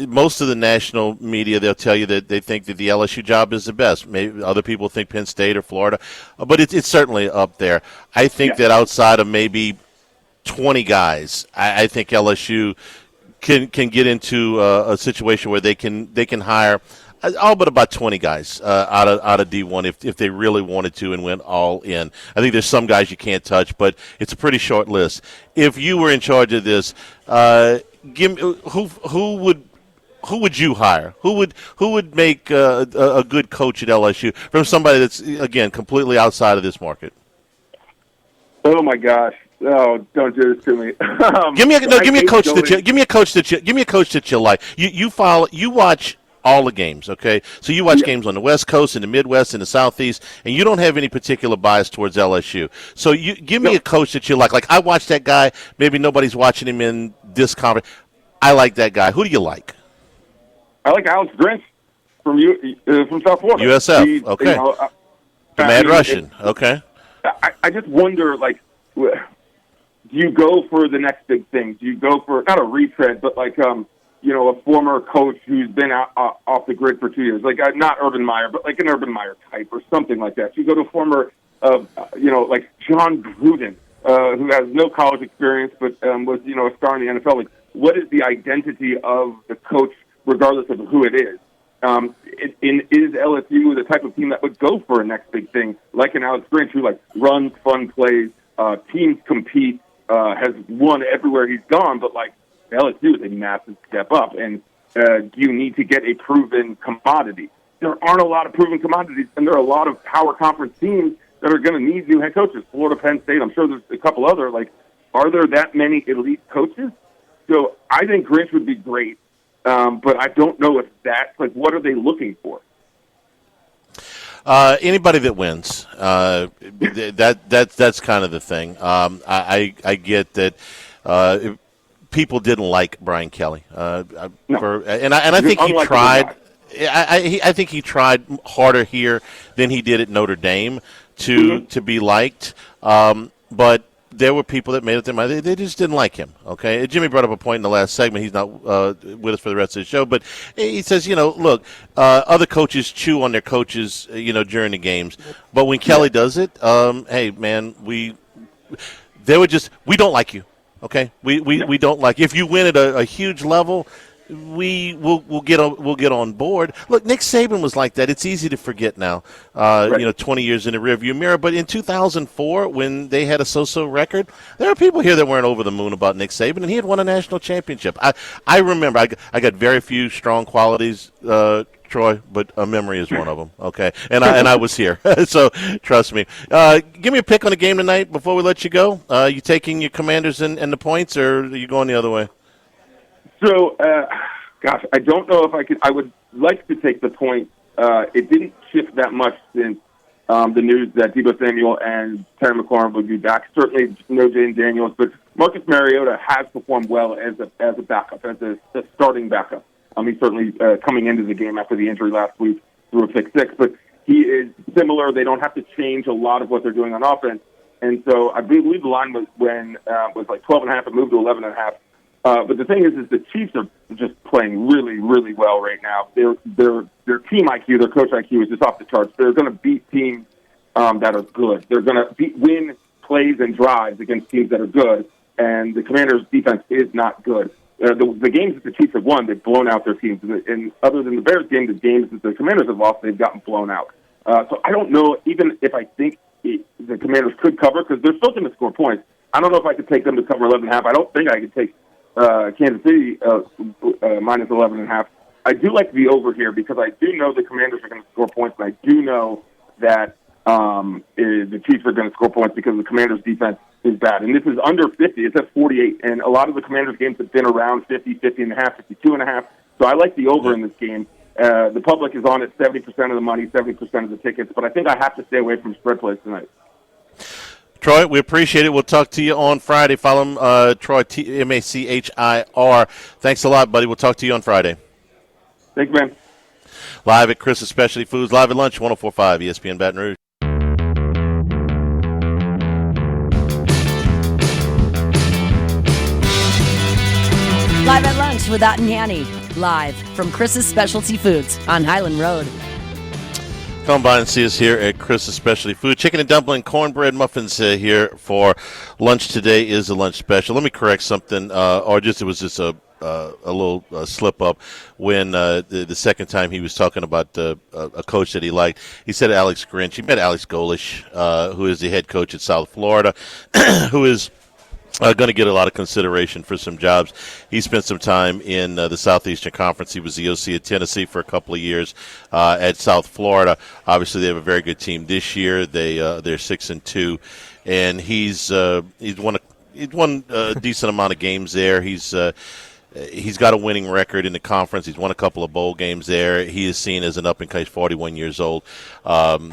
most of the national media, they'll tell you that they think that the LSU job is the best. Maybe other people think Penn State or Florida, but it's certainly up there. I think that outside of maybe 20 guys, I think LSU can get into a situation where they can hire all but about 20 guys out of D1 if they really wanted to and went all in. I think there's some guys you can't touch, but it's a pretty short list. If you were in charge of this, give me, who would you hire? Who would make a good coach at LSU from somebody that's, again, completely outside of this market? Oh my gosh! Oh, don't do this to me. Give me a coach that you like. You watch all the games, okay? So you watch games on the West Coast, in the Midwest, in the Southeast, and you don't have any particular bias towards LSU. So you give me a coach that you like. Like, I watch that guy. Maybe nobody's watching him in this conference. I like that guy. Who do you like? I like Alex Grinch from South Florida. USF, okay. The Mad Russian, okay. I just wonder, like, do you go for the next big thing? Do you go for, not a retread, but like, a former coach who's been off the grid for 2 years, like not Urban Meyer, but like an Urban Meyer type or something like that. Do you go to a former, like John Gruden, who has no college experience but was, a star in the NFL? Like, what is the identity of the coach, regardless of who it is? Is LSU the type of team that would go for a next big thing, like an Alex Grinch, who like runs fun plays, teams compete, has won everywhere he's gone, but like LSU is a massive step up, and you need to get a proven commodity. There aren't a lot of proven commodities, and there are a lot of power conference teams that are going to need new head coaches. Florida, Penn State, I'm sure there's a couple other. Like, are there that many elite coaches? So I think Grinch would be great. But I don't know if that's, like, what are they looking for? Anybody that wins. That's kind of the thing. I get that people didn't like Brian Kelly. I think he tried. I think he tried harder here than he did at Notre Dame to be liked. But there were people that made up their mind. They just didn't like him, okay? Jimmy brought up a point in the last segment. He's not with us for the rest of the show. But he says, look, other coaches chew on their coaches, during the games. But when Kelly does it, hey, man, we don't like you, okay? We don't like you. If you win at a huge level, we'll get on board. Look, Nick Saban was like that. It's easy to forget now. 20 years in the rearview mirror. But in 2004, when they had a so-so record, there are people here that weren't over the moon about Nick Saban, and he had won a national championship. I remember. I got very few strong qualities, Troy, but a memory is one of them. Okay, and I was here, so trust me. Give me a pick on the game tonight before we let you go. You taking your Commanders and the points, or are you going the other way? So, I don't know if I could. I would like to take the point. It didn't shift that much since the news that Deebo Samuel and Terry McLaurin would be back. Certainly no Jane Daniels, but Marcus Mariota has performed well as a backup, as a starting backup. He's certainly coming into the game after the injury last week through a pick-6, but he is similar. They don't have to change a lot of what they're doing on offense. And so I believe the line was like 12.5. It moved to 11.5. But the thing is the Chiefs are just playing really, really well right now. Their team IQ, their coach IQ is just off the charts. They're going to beat teams that are good. They're going to win plays and drives against teams that are good, and the Commanders' defense is not good. The games that the Chiefs have won, they've blown out their teams. And other than the Bears game, the games that the Commanders have lost, they've gotten blown out. So I don't know, even if I think the Commanders could cover, because they're still going to score points. I don't know if I could take them to cover 11.5. I don't think I could take Kansas City minus 11.5. I do like the over here because I do know the Commanders are going to score points, and I do know that the Chiefs are going to score points because the Commanders' defense is bad. And this is under 50. It's at 48, and a lot of the Commanders' games have been around 50, 50.5, 52.5. So I like the over in this game. The public is on at 70% of the money, 70% of the tickets, but I think I have to stay away from spread plays tonight. Troy, we appreciate it. We'll talk to you on Friday. Follow him, Troy, Machir. Thanks a lot, buddy. We'll talk to you on Friday. Thanks, man. Live at Chris's Specialty Foods, live at lunch, 104.5 ESPN Baton Rouge. Live at lunch with Ott and Yanni. Live from Chris's Specialty Foods on Highland Road. Come by and see us here at Chris's Specialty Food. Chicken and dumpling, cornbread muffins here for lunch today is a lunch special. Let me correct something, it was just a little slip up when the second time he was talking about a coach that he liked. He said Alex Grinch. He met Alex Golish, who is the head coach at South Florida, who is going to get a lot of consideration for some jobs. He spent some time in the Southeastern Conference. He was the OC at Tennessee for a couple of years at South Florida. Obviously, they have a very good team this year. They're 6-2, and he's won a decent amount of games there. He's He's got a winning record in the conference. He's won a couple of bowl games there. He is seen as an up-and-coming 41 years old. And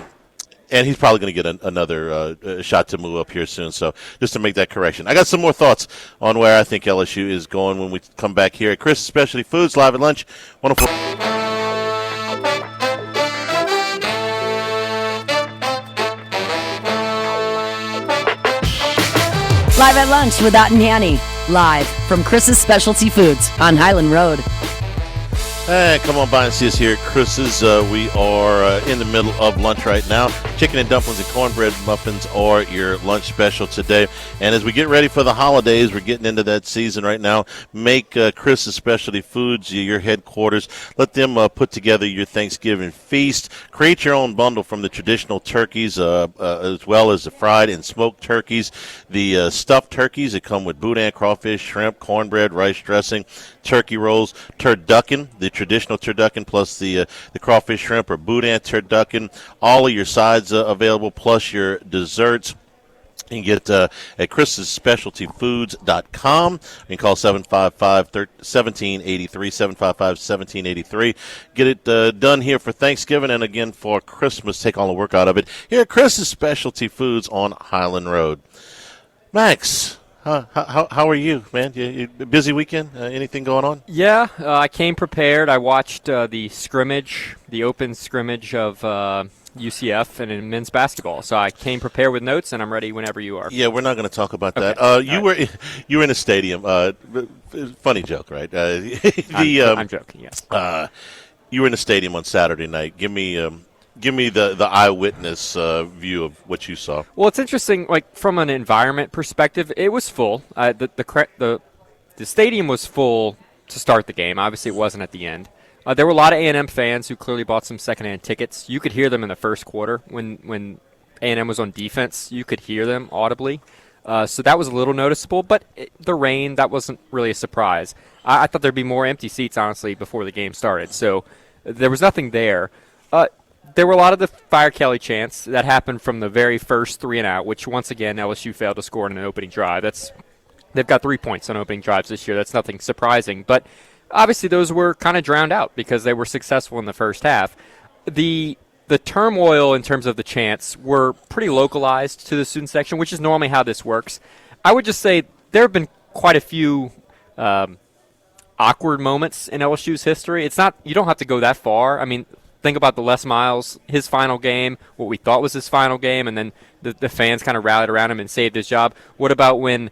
he's probably going to get another shot to move up here soon. So just to make that correction. I got some more thoughts on where I think LSU is going when we come back here at Chris' Specialty Foods, live at lunch. 104. Live at lunch with Ott and Hanny. Live from Chris's Specialty Foods on Highland Road. Hey, come on by and see us here at Chris's. We are in the middle of lunch right now. Chicken and dumplings and cornbread muffins are your lunch special today. And as we get ready for the holidays, we're getting into that season right now. Make Chris's Specialty Foods your headquarters. Let them put together your Thanksgiving feast. Create your own bundle from the traditional turkeys as well as the fried and smoked turkeys. The stuffed turkeys that come with boudin, crawfish, shrimp, cornbread, rice dressing, turkey rolls, turducken, the traditional turducken plus the crawfish, shrimp, or boudin turducken. All of your sides available plus your desserts. You can get at chrissspecialtyfoods.com. You can call 755-1783, 755-1783. Get it done here for Thanksgiving and again for Christmas. Take all the work out of it here at Chris's Specialty Foods on Highland Road. Max, how are you, man? You busy weekend? Anything going on? Yeah, I came prepared. I watched the open scrimmage of UCF and in men's basketball. So I came prepared with notes, and I'm ready whenever you are. Yeah, we're not going to talk about that. You were in a stadium. Funny joke, right? I'm joking. Yes. You were in a stadium on Saturday night. Give me the eyewitness view of what you saw. Well, it's interesting. Like from an environment perspective, it was full. The stadium was full to start the game. Obviously, it wasn't at the end. There were a lot of A&M fans who clearly bought some secondhand tickets. You could hear them in the first quarter when A&M was on defense. You could hear them audibly. So that was a little noticeable. But the rain, that wasn't really a surprise. I thought there'd be more empty seats, honestly, before the game started. So there was nothing there. There were a lot of the Fire Kelly chants that happened from the very first 3 and out, which once again LSU failed to score in an opening drive. They've got 3 points on opening drives this year. That's nothing surprising. But obviously those were kind of drowned out because they were successful in the first half. The turmoil in terms of the chants were pretty localized to the student section, which is normally how this works. I would just say there have been quite a few awkward moments in LSU's history. It's not, you don't have to go that far. I mean, think about the Les Miles, his final game, what we thought was his final game, and then the fans kind of rallied around him and saved his job. What about when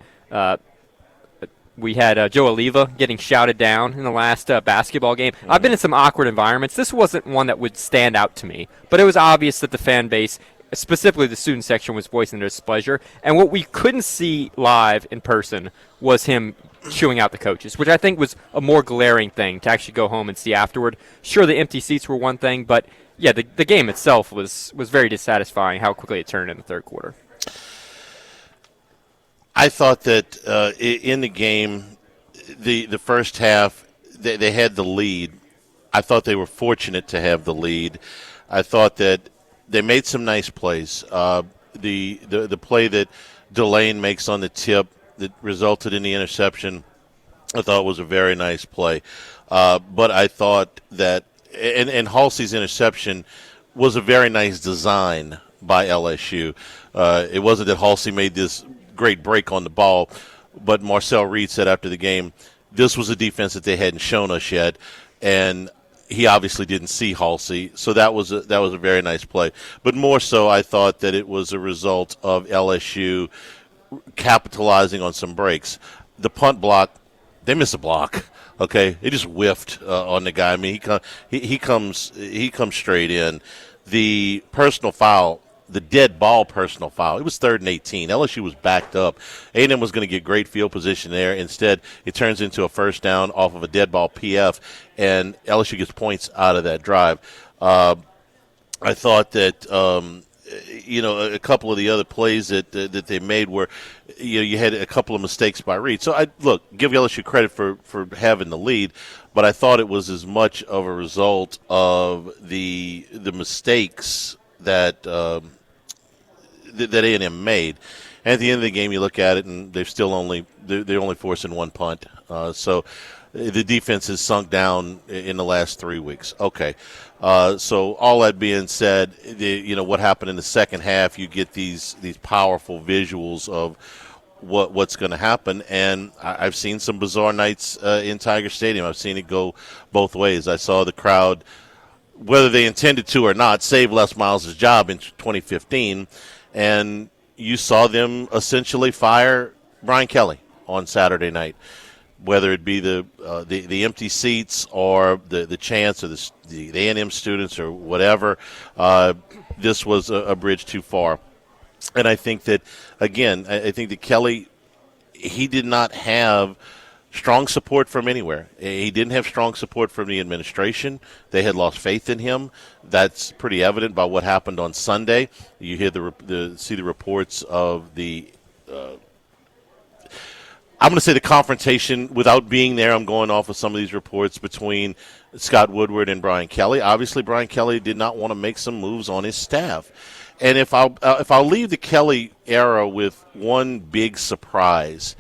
we had Joe Oliva getting shouted down in the last basketball game? I've been in some awkward environments. This wasn't one that would stand out to me, but it was obvious that the fan base, specifically the student section, was voicing their displeasure. And what we couldn't see live in person was him chewing out the coaches, which I think was a more glaring thing to actually go home and see afterward. Sure, the empty seats were one thing, but yeah, the game itself was very dissatisfying how quickly it turned in the third quarter. I thought that in the game, the first half, they had the lead. I thought they were fortunate to have the lead. I thought that they made some nice plays. The play that Delane makes on the tip that resulted in the interception, I thought was a very nice play. But I thought that, and Halsey's interception was a very nice design by LSU. It wasn't that Halsey made this great break on the ball, but Marcel Reed said after the game, this was a defense that they hadn't shown us yet, and he obviously didn't see Halsey, so that was a very nice play. But more so, I thought that it was a result of LSU capitalizing on some breaks. The punt block, they missed a block. Okay, they just whiffed on the guy. I mean, he comes straight in. The personal foul, the dead ball personal foul, it was 3rd and 18. LSU was backed up. A&M was going to get great field position there. Instead, it turns into a first down off of a dead ball PF, and LSU gets points out of that drive. I thought that a couple of the other plays that they made were, you had a couple of mistakes by Reed. So give LSU credit for having the lead, but I thought it was as much of a result of the mistakes that A&M made. And at the end of the game, you look at it, and they're only forcing one punt. So the defense has sunk down in the last 3 weeks. Okay. So all that being said, what happened in the second half, you get these powerful visuals of what's going to happen. And I've seen some bizarre nights in Tiger Stadium. I've seen it go both ways. I saw the crowd, whether they intended to or not, save Les Miles' job in 2015. And you saw them essentially fire Brian Kelly on Saturday night, whether it be the empty seats or the chants or the A&M students or whatever. This was a bridge too far. And I think that, again, I think that Kelly, he did not have strong support from anywhere. He didn't have strong support from the administration. They had lost faith in him. That's pretty evident by what happened on Sunday. You hear see the reports of the I'm going to say the confrontation without being there. I'm going off of some of these reports between Scott Woodward and Brian Kelly. Obviously, Brian Kelly did not want to make some moves on his staff. And if I'll leave the Kelly era with one big surprise,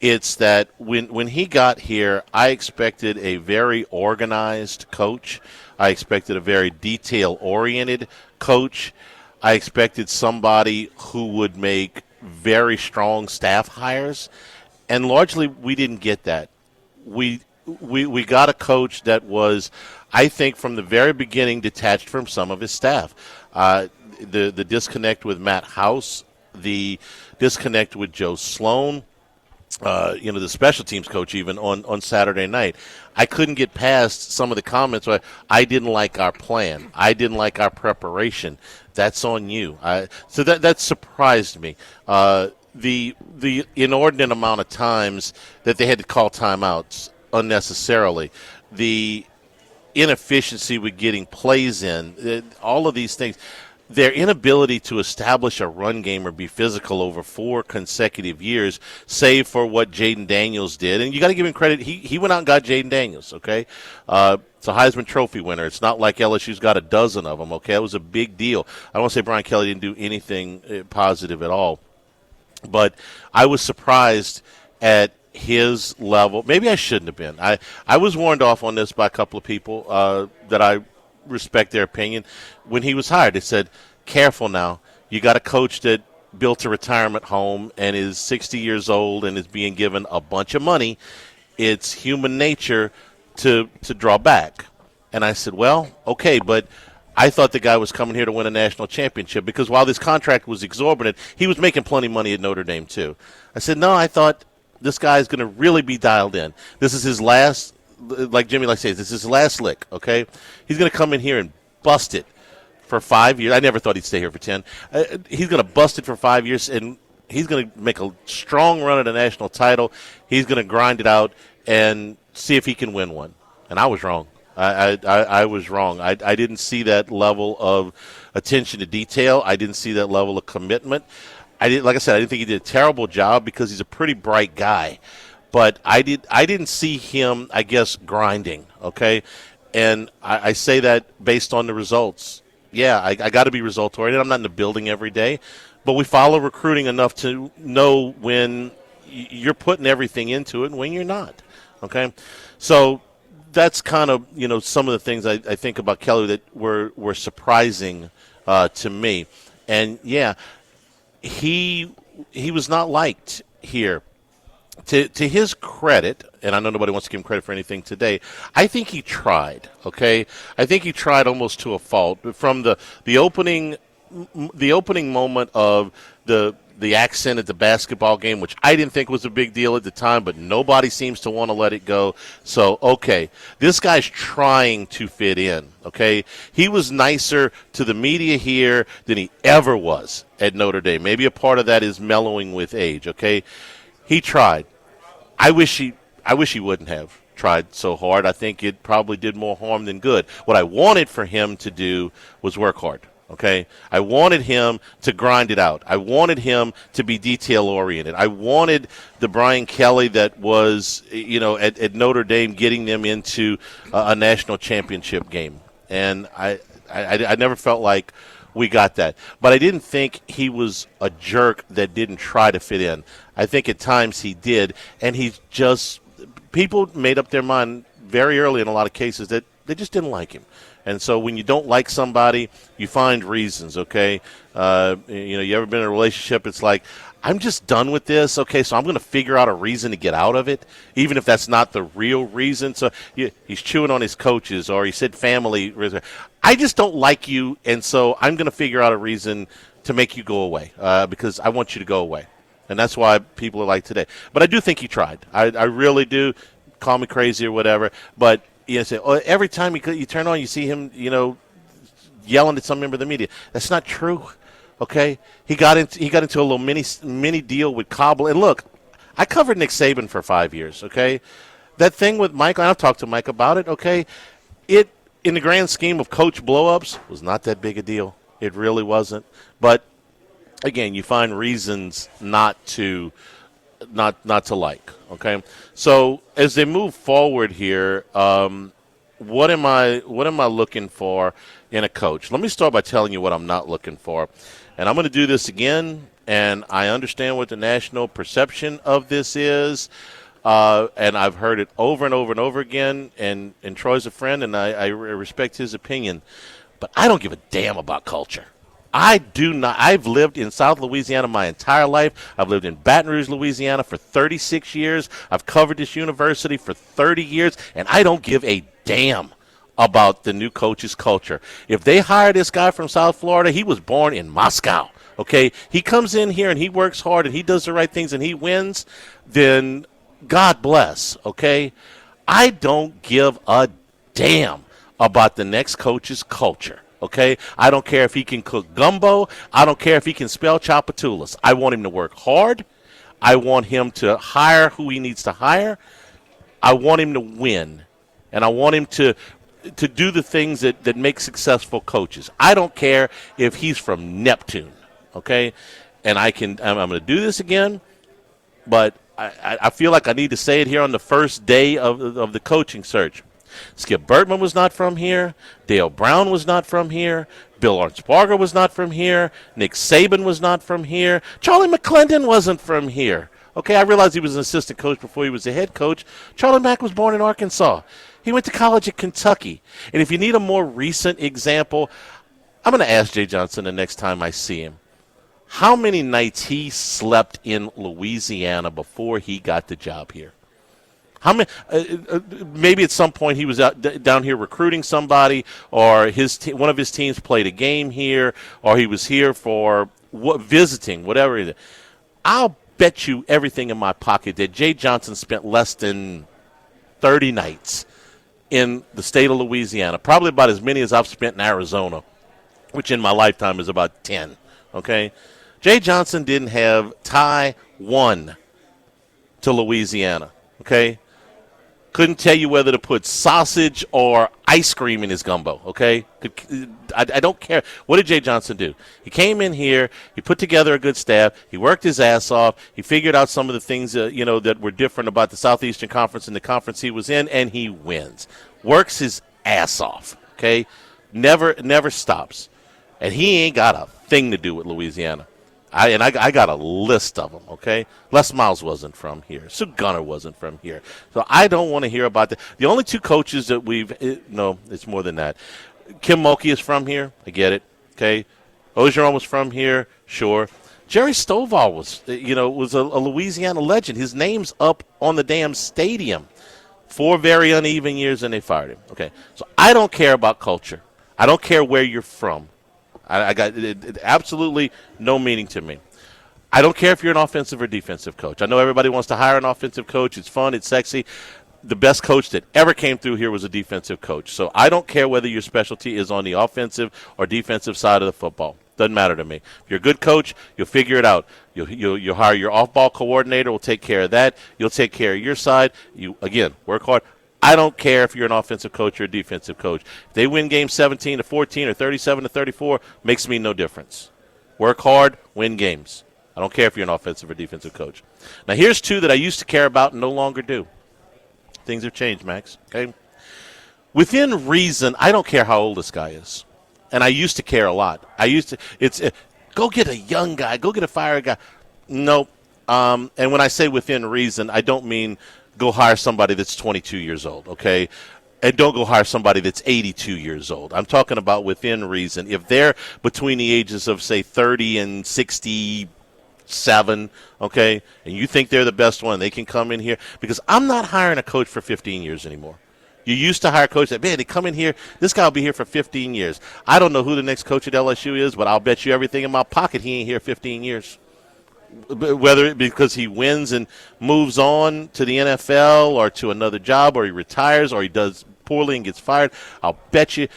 it's that when he got here, I expected a very organized coach. I expected a very detail-oriented coach. I expected somebody who would make very strong staff hires. And largely, we didn't get that. We got a coach that was, I think, from the very beginning, detached from some of his staff. The disconnect with Matt House, the disconnect with Joe Sloan, the special teams coach even on Saturday night. I couldn't get past some of the comments where I didn't like our plan. I didn't like our preparation. That's on you. So that surprised me. The inordinate amount of times that they had to call timeouts unnecessarily, the inefficiency with getting plays in, all of these things, their inability to establish a run game or be physical over 4 consecutive years, save for what Jaden Daniels did. And you got to give him credit. He went out and got Jaden Daniels, okay? It's a Heisman Trophy winner. It's not like LSU's got a dozen of them, okay? It was a big deal. I don't want to say Brian Kelly didn't do anything positive at all. But I was surprised at his level. Maybe I shouldn't have been. I was warned off on this by a couple of people that I respect their opinion. When he was hired, they said, careful now. You got a coach that built a retirement home and is 60 years old and is being given a bunch of money. It's human nature to draw back. And I said, well, okay, but I thought the guy was coming here to win a national championship because while this contract was exorbitant, he was making plenty of money at Notre Dame too. I said, no, I thought this guy is going to really be dialed in. This is his last, like Jimmy likes to say, this is his last lick, okay? He's going to come in here and bust it for 5 years. I never thought he'd stay here for 10. He's going to bust it for 5 years, and he's going to make a strong run at a national title. He's going to grind it out and see if he can win one. And I was wrong. I was wrong. I didn't see that level of attention to detail. I didn't see that level of commitment. Like I said, I didn't think he did a terrible job because he's a pretty bright guy. But I didn't see him, I guess, grinding, okay? And I say that based on the results. Yeah, I got to be result-oriented. I'm not in the building every day. But we follow recruiting enough to know when you're putting everything into it and when you're not, okay? So that's kind of, some of the things I think about Kelly that were surprising to me. And, yeah, he was not liked here. To his credit, and I know nobody wants to give him credit for anything today, I think he tried, okay? I think he tried almost to a fault. From the opening moment of the accent at the basketball game, which I didn't think was a big deal at the time, but nobody seems to want to let it go. So, okay, this guy's trying to fit in, okay? He was nicer to the media here than he ever was at Notre Dame. Maybe a part of that is mellowing with age, okay? He tried. I wish he wouldn't have tried so hard. I think it probably did more harm than good. What I wanted for him to do was work hard. Okay, I wanted him to grind it out. I wanted him to be detail-oriented. I wanted the Brian Kelly that was, at Notre Dame getting them into a national championship game. And I never felt like we got that. But I didn't think he was a jerk that didn't try to fit in. I think at times he did, and he's just people made up their mind very early in a lot of cases that they just didn't like him. And so when you don't like somebody, you find reasons, okay? You ever been in a relationship, it's like, I'm just done with this, okay, so I'm going to figure out a reason to get out of it, even if that's not the real reason. So he's chewing on his coaches, or he said family. I just don't like you, and so I'm going to figure out a reason to make you go away because I want you to go away. And that's why people are like today. But I do think he tried. I really do. Call me crazy or whatever, but every time you turn on, you see him, yelling at some member of the media. That's not true. Okay, he got into a little mini deal with Cobble. And look, I covered Nick Saban for 5 years. Okay, that thing with Mike, I've talked to Mike about it. Okay, it in the grand scheme of coach blowups was not that big a deal. It really wasn't. But again, you find reasons not to like. Okay, so as they move forward here, what am I looking for in a coach? Let me start by telling you what I'm not looking for, and I'm going to do this again. And I understand what the national perception of this is, and I've heard it over and over and over again. And Troy's a friend, and I respect his opinion, but I don't give a damn about culture. I do not. I've lived in South Louisiana my entire life. I've lived in Baton Rouge, Louisiana for 36 years. I've covered this university for 30 years, and I don't give a damn about the new coach's culture. If they hire this guy from South Florida, he was born in Moscow, okay? He comes in here and he works hard and he does the right things and he wins, then God bless, okay? I don't give a damn about the next coach's culture. Okay, I don't care if he can cook gumbo. I don't care if he can spell chapatulas. I want him to work hard. I want him to hire who he needs to hire. I want him to win, and I want him to do the things that make successful coaches. I don't care if he's from Neptune. Okay, and I'm going to do this again, but I feel like I need to say it here on the first day of the coaching search. Skip Bertman was not from here. Dale Brown was not from here. Bill Arnsparger was not from here. Nick Saban was not from here. Charlie McClendon wasn't from here. Okay, I realized he was an assistant coach before he was a head coach. Charlie Mack was born in Arkansas. He went to college at Kentucky. And if you need a more recent example, I'm going to ask Jay Johnson the next time I see him how many nights he slept in Louisiana before he got the job here. How many? Maybe at some point he was down here recruiting somebody, or one of his teams played a game here, or he was here for visiting, whatever it is. I'll bet you everything in my pocket that Jay Johnson spent less than 30 nights in the state of Louisiana, probably about as many as I've spent in Arizona, which in my lifetime is about 10. Okay, Jay Johnson didn't have tie one to Louisiana. Okay. Couldn't tell you whether to put sausage or ice cream in his gumbo, okay? I don't care. What did Jay Johnson do? He came in here. He put together a good staff. He worked his ass off. He figured out some of the things that were different about the Southeastern Conference and the conference he was in, and he wins. Works his ass off, okay? Never stops. And he ain't got a thing to do with Louisiana. I got a list of them, okay? Les Miles wasn't from here. Sue Gunner wasn't from here. So I don't want to hear about that. The only two coaches that no, it's more than that. Kim Mulkey is from here. I get it, okay? Ogeron was from here, sure. Jerry Stovall was a Louisiana legend. His name's up on the damn stadium. 4 very uneven years, and they fired him. Okay, so I don't care about culture. I don't care where you're from. I got it, absolutely no meaning to me. I don't care if you're an offensive or defensive coach. I know everybody wants to hire an offensive coach. It's fun. It's sexy. The best coach that ever came through here was a defensive coach. So I don't care whether your specialty is on the offensive or defensive side of the football. Doesn't matter to me. If you're a good coach, you'll figure it out. You'll hire your off-ball coordinator. Will take care of that. You'll take care of your side. You, again, work hard. I don't care if you're an offensive coach or a defensive coach. If they win games 17-14 or 37-34, makes me no difference. Work hard, win games. I don't care if you're an offensive or defensive coach. Now, here's two that I used to care about and no longer do. Things have changed, Max. Okay. Within reason, I don't care how old this guy is. And I used to care a lot. Go get a young guy. Go get a fire guy. No. And when I say within reason, I don't mean go hire somebody that's 22 years old, okay? And don't go hire somebody that's 82 years old. I'm talking about within reason. If they're between the ages of, say, 30 and 67, okay, and you think they're the best one, they can come in here. Because I'm not hiring a coach for 15 years anymore. You used to hire coaches that, man, they come in here, this guy will be here for 15 years. I don't know who the next coach at LSU is, but I'll bet you everything in my pocket he ain't here 15 years. Whether because he wins and moves on to the NFL or to another job, or he retires, or he does poorly and gets fired, I'll bet you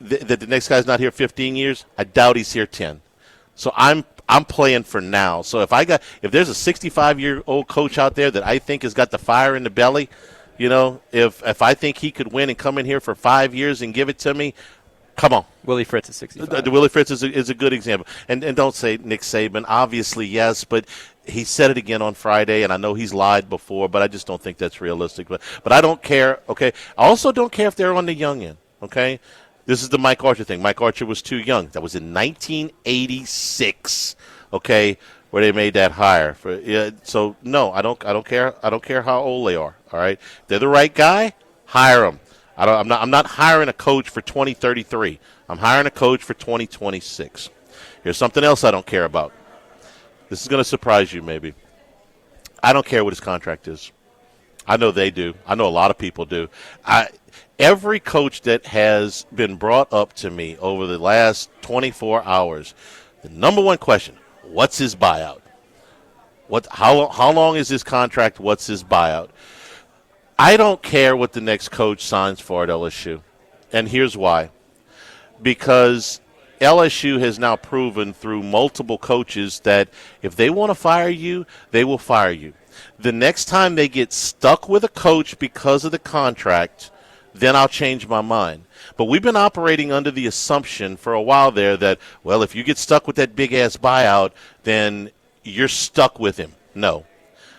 that the next guy's not here 15 years. I doubt he's here 10. So I'm playing for now. So if there's a 65-year-old coach out there that I think has got the fire in the belly, you know, if I think he could win and come in here for 5 years and give it to me, come on. Willie Fritz is 65. Willie Fritz is a good example. And don't say Nick Saban. Obviously, yes, but he said it again on Friday, and I know he's lied before, but I just don't think that's realistic. But I don't care, okay? I also don't care if they're on the young end, okay? This is the Mike Archer thing. Mike Archer was too young. That was in 1986, okay, where they made that hire. So, no, I don't care. I don't care how old they are, all right? If they're the right guy, hire them. I'm not hiring a coach for 2033. I'm hiring a coach for 2026. Here's something else I don't care about. This is going to surprise you maybe. I don't care what his contract is. I know they do. I know a lot of people do. Every coach that has been brought up to me over the last 24 hours, the number one question, what's his buyout? How long is his contract? What's his buyout? I don't care what the next coach signs for at LSU. And here's why. Because LSU has now proven through multiple coaches that if they want to fire you, they will fire you. The next time they get stuck with a coach because of the contract, then I'll change my mind. But we've been operating under the assumption for a while there that, well, if you get stuck with that big-ass buyout, then you're stuck with him. No.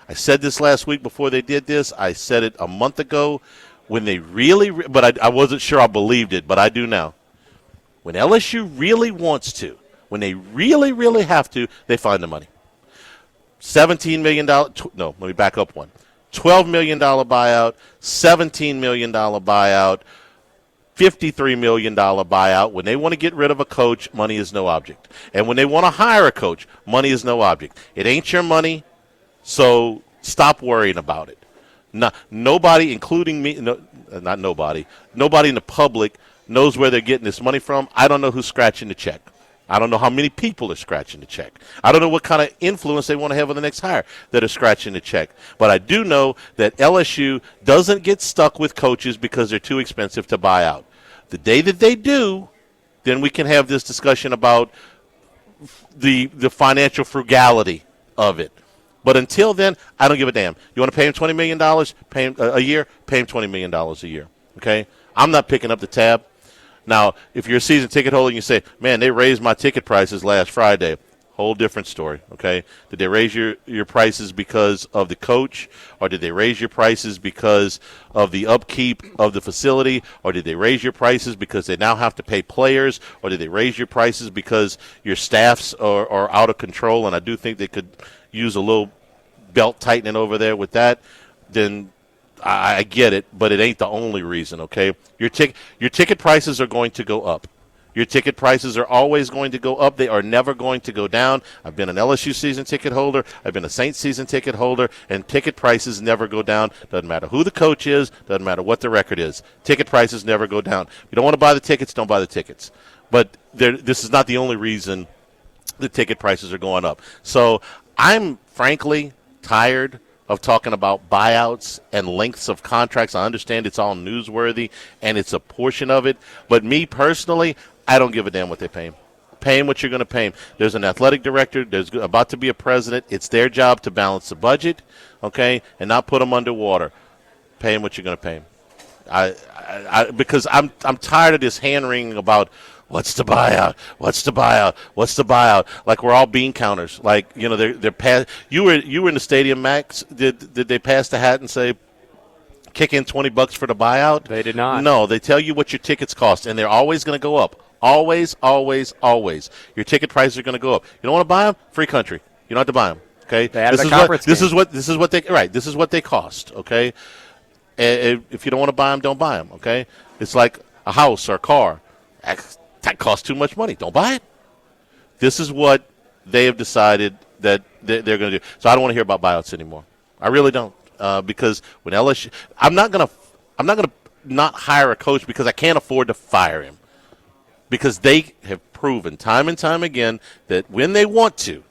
I said this last week before they did this. I said it a month ago when they but I wasn't sure I believed it, but I do now. When LSU really wants to, when they really, really have to, they find the money. $17 million. No, let me back up one. $12 million buyout, $17 million buyout, $53 million buyout. When they want to get rid of a coach, money is no object. And when they want to hire a coach, money is no object. It ain't your money, so stop worrying about it. Nobody, including me, not nobody in the public knows where they're getting this money from. I don't know who's scratching the check. I don't know how many people are scratching the check. I don't know what kind of influence they want to have on the next hire that are scratching the check. But I do know that LSU doesn't get stuck with coaches because they're too expensive to buy out. The day that they do, then we can have this discussion about the financial frugality of it. But until then, I don't give a damn. You want to pay him $20 million pay him a year? Pay him $20 million a year. Okay? I'm not picking up the tab. Now, if you're a season ticket holder and you say, man, they raised my ticket prices last Friday, whole different story, okay? Did they raise your prices because of the coach, or did they raise your prices because of the upkeep of the facility, or did they raise your prices because they now have to pay players, or did they raise your prices because your staffs are out of control, and I do think they could use a little belt tightening over there with that, then I get it, but it ain't the only reason, okay? Your ticket prices are going to go up. Your ticket prices are always going to go up. They are never going to go down. I've been an LSU season ticket holder. I've been a Saints season ticket holder, and ticket prices never go down. Doesn't matter who the coach is. Doesn't matter what the record is. Ticket prices never go down. If you don't want to buy the tickets, don't buy the tickets. But this is not the only reason the ticket prices are going up. So I'm frankly tired of talking about buyouts and lengths of contracts. I understand it's all newsworthy, and it's a portion of it. But me personally, I don't give a damn what they pay him. Pay him what you're going to pay him. There's an athletic director. There's about to be a president. It's their job to balance the budget, okay, and not put them underwater. Pay him what you're going to pay him. Because I'm tired of this hand-wringing about what's the buyout? What's the buyout? What's the buyout? Like we're all bean counters. Like, you know, they're pass. You were in the stadium, Max. Did they pass the hat and say, kick in $20 for the buyout? They did not. No, they tell you what your tickets cost, and they're always going to go up. Always, always, always. Your ticket prices are going to go up. You don't want to buy them? Free country. You don't have to buy them. Okay, They added this a is conference what game. this is what they cost. Okay, if you don't want to buy them, don't buy them. Okay, it's like a house or a car. That costs too much money. Don't buy it. This is what they have decided that they're going to do. So I don't want to hear about buyouts anymore. I really don't, because when LSU, I'm not going to not hire a coach because I can't afford to fire him, because they have proven time and time again that when they want to,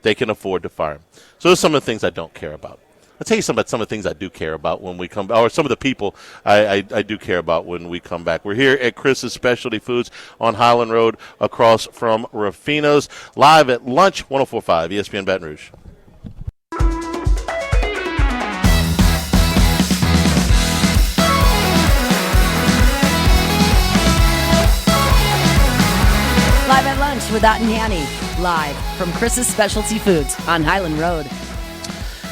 they can afford to fire him. So those are some of the things I don't care about. I'll tell you some of the things I do care about when we come back, or some of the people I do care about when we come back. We're here at Chris's Specialty Foods on Highland Road across from Rufino's, live at lunch, 104.5 ESPN Baton Rouge. Live at lunch with Ott and Hanny, live from Chris's Specialty Foods on Highland Road.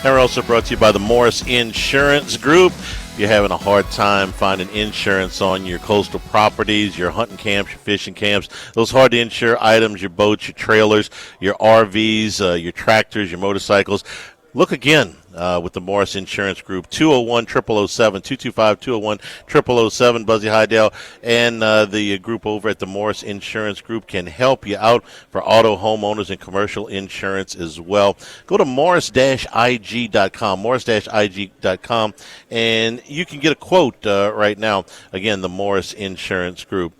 And we're also brought to you by the Morris Insurance Group. If you're having a hard time finding insurance on your coastal properties, your hunting camps, your fishing camps, those hard to insure items, your boats, your trailers, your RVs, your tractors, your motorcycles, look again with the Morris Insurance Group, 201-0007, 225-201-0007. Buzzy Hydell and the group over at the Morris Insurance Group can help you out for auto, homeowners, and commercial insurance as well. Go to morris-ig.com, morris-ig.com, and you can get a quote right now. Again, the Morris Insurance Group.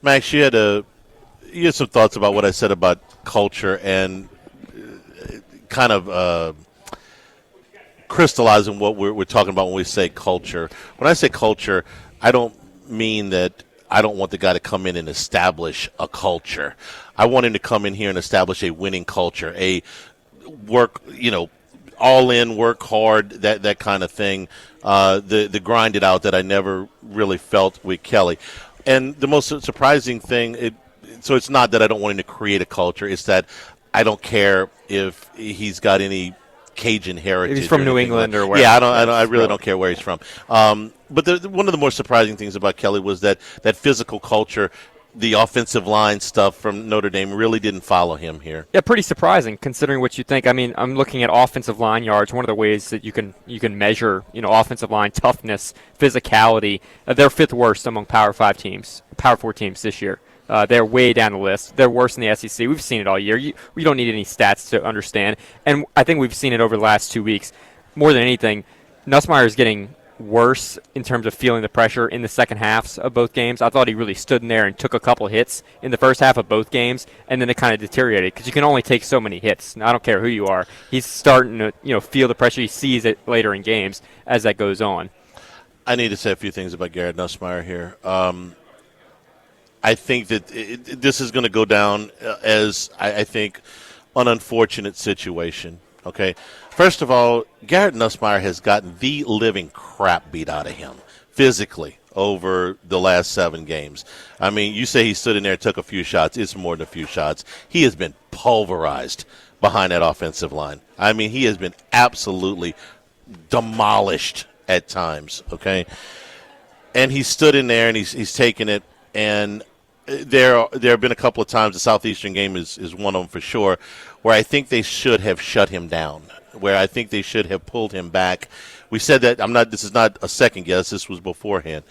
Max, you had some thoughts about what I said about culture and kind of crystallizing what we're talking about when we say culture. When I say culture, I don't mean that I don't want the guy to come in and establish a culture. I want him to come in here and establish a winning culture, a work, all in, work hard, that kind of thing, the grind it out that I never really felt with Kelly. And the most surprising thing, so it's not that I don't want him to create a culture, it's that I don't care if he's got any Cajun heritage. He's from New England or where? Yeah, I really don't care where he's from. But one of the more surprising things about Kelly was that physical culture, the offensive line stuff from Notre Dame really didn't follow him here. Yeah, pretty surprising considering what you think. I mean, I'm looking at offensive line yards. One of the ways that you can measure, offensive line toughness, physicality. They're fifth worst among Power 4 teams this year. They're way down the list. They're worse than the SEC. We've seen it all year. We don't need any stats to understand. And I think we've seen it over the last 2 weeks. More than anything, Nussmeier is getting worse in terms of feeling the pressure in the second halves of both games. I thought he really stood in there and took a couple hits in the first half of both games, and then it kind of deteriorated because you can only take so many hits. Now, I don't care who you are. He's starting to feel the pressure. He sees it later in games as that goes on. I need to say a few things about Garrett Nussmeier here. I think that this is going to go down as, I think, an unfortunate situation. Okay, first of all, Garrett Nussmeier has gotten the living crap beat out of him physically over the last 7 games. I mean, you say he stood in there and took a few shots. It's more than a few shots. He has been pulverized behind that offensive line. I mean, he has been absolutely demolished at times. Okay, and he stood in there and he's taken it. And there have been a couple of times, the Southeastern game is one of them for sure, where I think they should have shut him down, where I think they should have pulled him back. We said that, this is not a second guess, this was beforehand.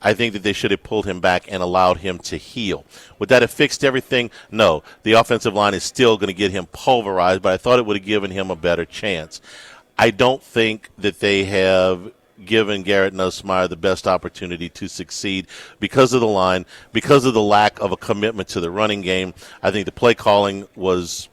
I think that they should have pulled him back and allowed him to heal. Would that have fixed everything? No. The offensive line is still going to get him pulverized, but I thought it would have given him a better chance. I don't think that they have given Garrett Nussmeier the best opportunity to succeed because of the line, because of the lack of a commitment to the running game. I think the play calling was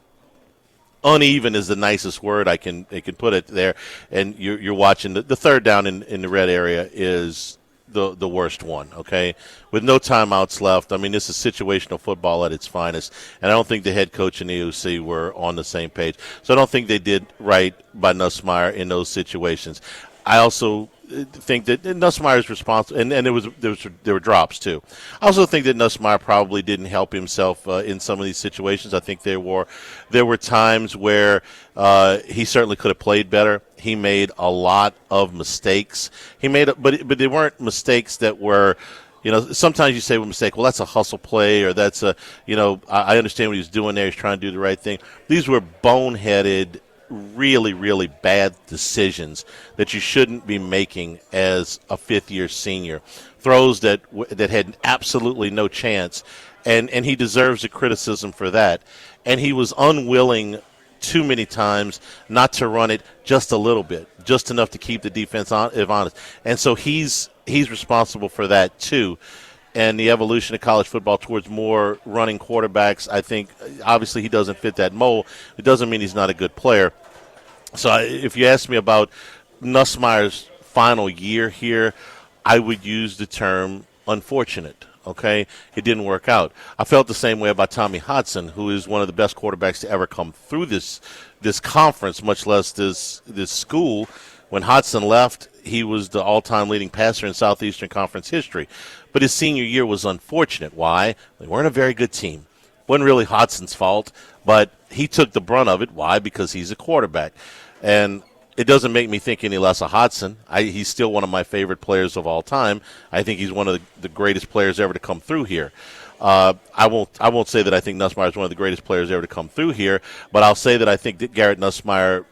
uneven is the nicest word I can put it there. And you're watching the third down in the red area is the worst one, okay? With no timeouts left. I mean, this is situational football at its finest. And I don't think the head coach and the OC were on the same page. So I don't think they did right by Nussmeier in those situations. I also think that Nussmeier is responsible, and there were drops too. I also think that Nussmeier probably didn't help himself in some of these situations. I think there were times where he certainly could have played better. He made a lot of mistakes. But they weren't mistakes that were. Sometimes you say a mistake, well, that's a hustle play, or that's I understand what he's doing there. He's trying to do the right thing. These were boneheaded really, really bad decisions that you shouldn't be making as a fifth-year senior. Throws that had absolutely no chance, and he deserves the criticism for that. And he was unwilling too many times not to run it just a little bit, just enough to keep the defense honest. And so he's responsible for that too. And the evolution of college football towards more running quarterbacks, I think, obviously he doesn't fit that mold. It doesn't mean he's not a good player. So if you ask me about Nussmeier's final year here, I would use the term unfortunate. Okay, it didn't work out. I felt the same way about Tommy Hodson, who is one of the best quarterbacks to ever come through this conference, much less this school. When Hodson left, he was the all-time leading passer in Southeastern Conference history. But his senior year was unfortunate. Why? They weren't a very good team. Wasn't really Hodson's fault, but he took the brunt of it. Why? Because he's a quarterback. And it doesn't make me think any less of Hodson. He's still one of my favorite players of all time. I think he's one of the greatest players ever to come through here. I won't say that I think Nussmeier is one of the greatest players ever to come through here, but I'll say that I think that Garrett Nussmeier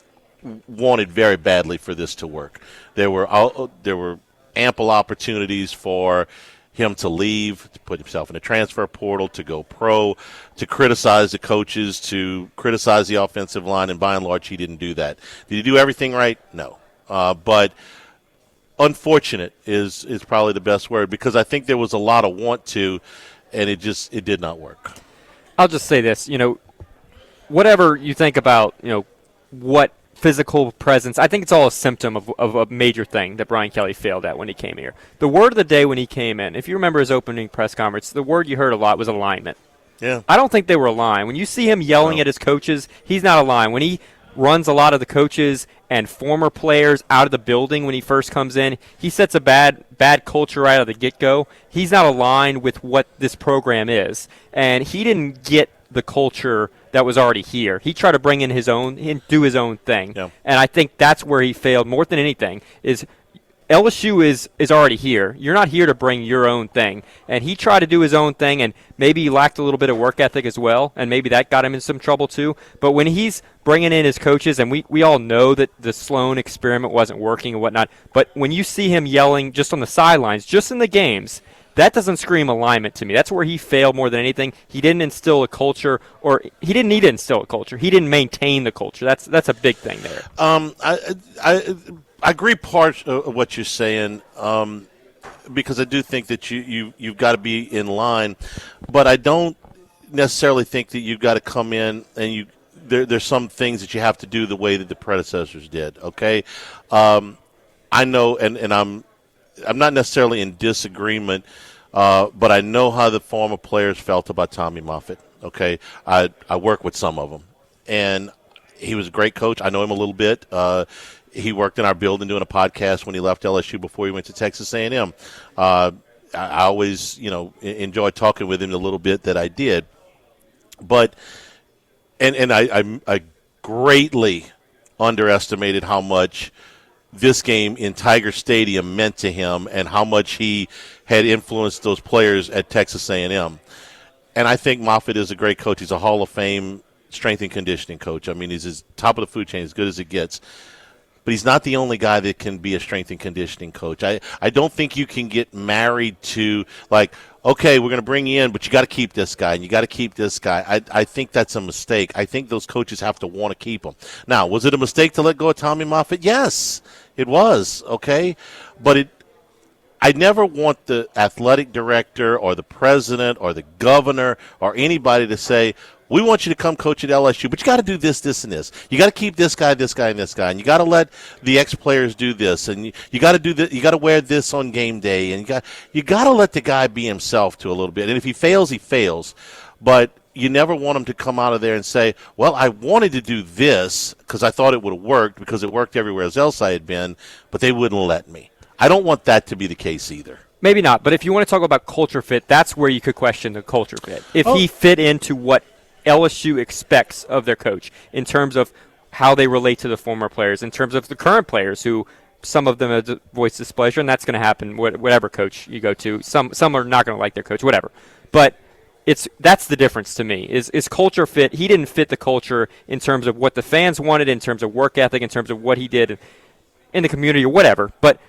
wanted very badly for this to work. There were ample opportunities for him to leave, to put himself in a transfer portal, to go pro, to criticize the coaches, to criticize the offensive line, and by and large he didn't do that. Did he do everything right? No. But unfortunate is probably the best word, because I think there was a lot of want to, and it did not work. I'll just say this, whatever you think about, what physical presence, I think it's all a symptom of a major thing that Brian Kelly failed at when he came here. The word of the day when he came in, if you remember his opening press conference, the word you heard a lot was alignment. Yeah. I don't think they were aligned. When you see him yelling at his coaches, he's not aligned. When he runs a lot of the coaches and former players out of the building when he first comes in, he sets a bad culture right out of the get-go. He's not aligned with what this program is, and he didn't get the culture that was already here. He tried to bring in his own and do his own thing. Yeah. And I think that's where he failed more than anything. Is LSU is already here. You're not here to bring your own thing. And he tried to do his own thing, and maybe he lacked a little bit of work ethic as well, and maybe that got him in some trouble too. But when he's bringing in his coaches, and we all know that the Sloan experiment wasn't working and whatnot, but when you see him yelling just on the sidelines, just in the games, that doesn't scream alignment to me. That's where he failed more than anything. He didn't instill a culture, or he didn't need to instill a culture. He didn't maintain the culture. That's a big thing there. I agree part of what you're saying, because I do think that you've got to be in line, but I don't necessarily think that you've got to come in and there's some things that you have to do the way that the predecessors did. Okay, I know, and I'm not necessarily in disagreement, but I know how the former players felt about Tommy Moffitt. Okay, I work with some of them, and he was a great coach. I know him a little bit. He worked in our building doing a podcast when he left LSU before he went to Texas A&M. I always, enjoyed talking with him a little bit that I did. But and I greatly underestimated how much this game in Tiger Stadium meant to him and how much he had influenced those players at Texas A&M. And I think Moffitt is a great coach. He's a Hall of Fame strength and conditioning coach. I mean, he's as top of the food chain, as good as it gets. But he's not the only guy that can be a strength and conditioning coach. I don't think you can get married to, like, okay, we're going to bring you in, but you got to keep this guy, and you got to keep this guy. I think that's a mistake. I think those coaches have to want to keep him. Now, was it a mistake to let go of Tommy Moffitt? Yes, it was, okay? But I never want the athletic director or the president or the governor or anybody to say, we want you to come coach at LSU, but you got to do this, this, and this. You got to keep this guy, and this guy, and you got to let the ex-players do this, and you got to do that. You got to wear this on game day, and you got to let the guy be himself too a little bit. And if he fails, he fails. But you never want him to come out of there and say, well, I wanted to do this because I thought it would have worked because it worked everywhere else I had been, but they wouldn't let me. I don't want that to be the case either. Maybe not, but if you want to talk about culture fit, that's where you could question the culture fit. If he fit into what LSU expects of their coach in terms of how they relate to the former players, in terms of the current players who some of them have voiced displeasure, and that's going to happen whatever coach you go to. Some are not going to like their coach, whatever. But that's the difference to me. Is culture fit? He didn't fit the culture in terms of what the fans wanted, in terms of work ethic, in terms of what he did in the community or whatever. But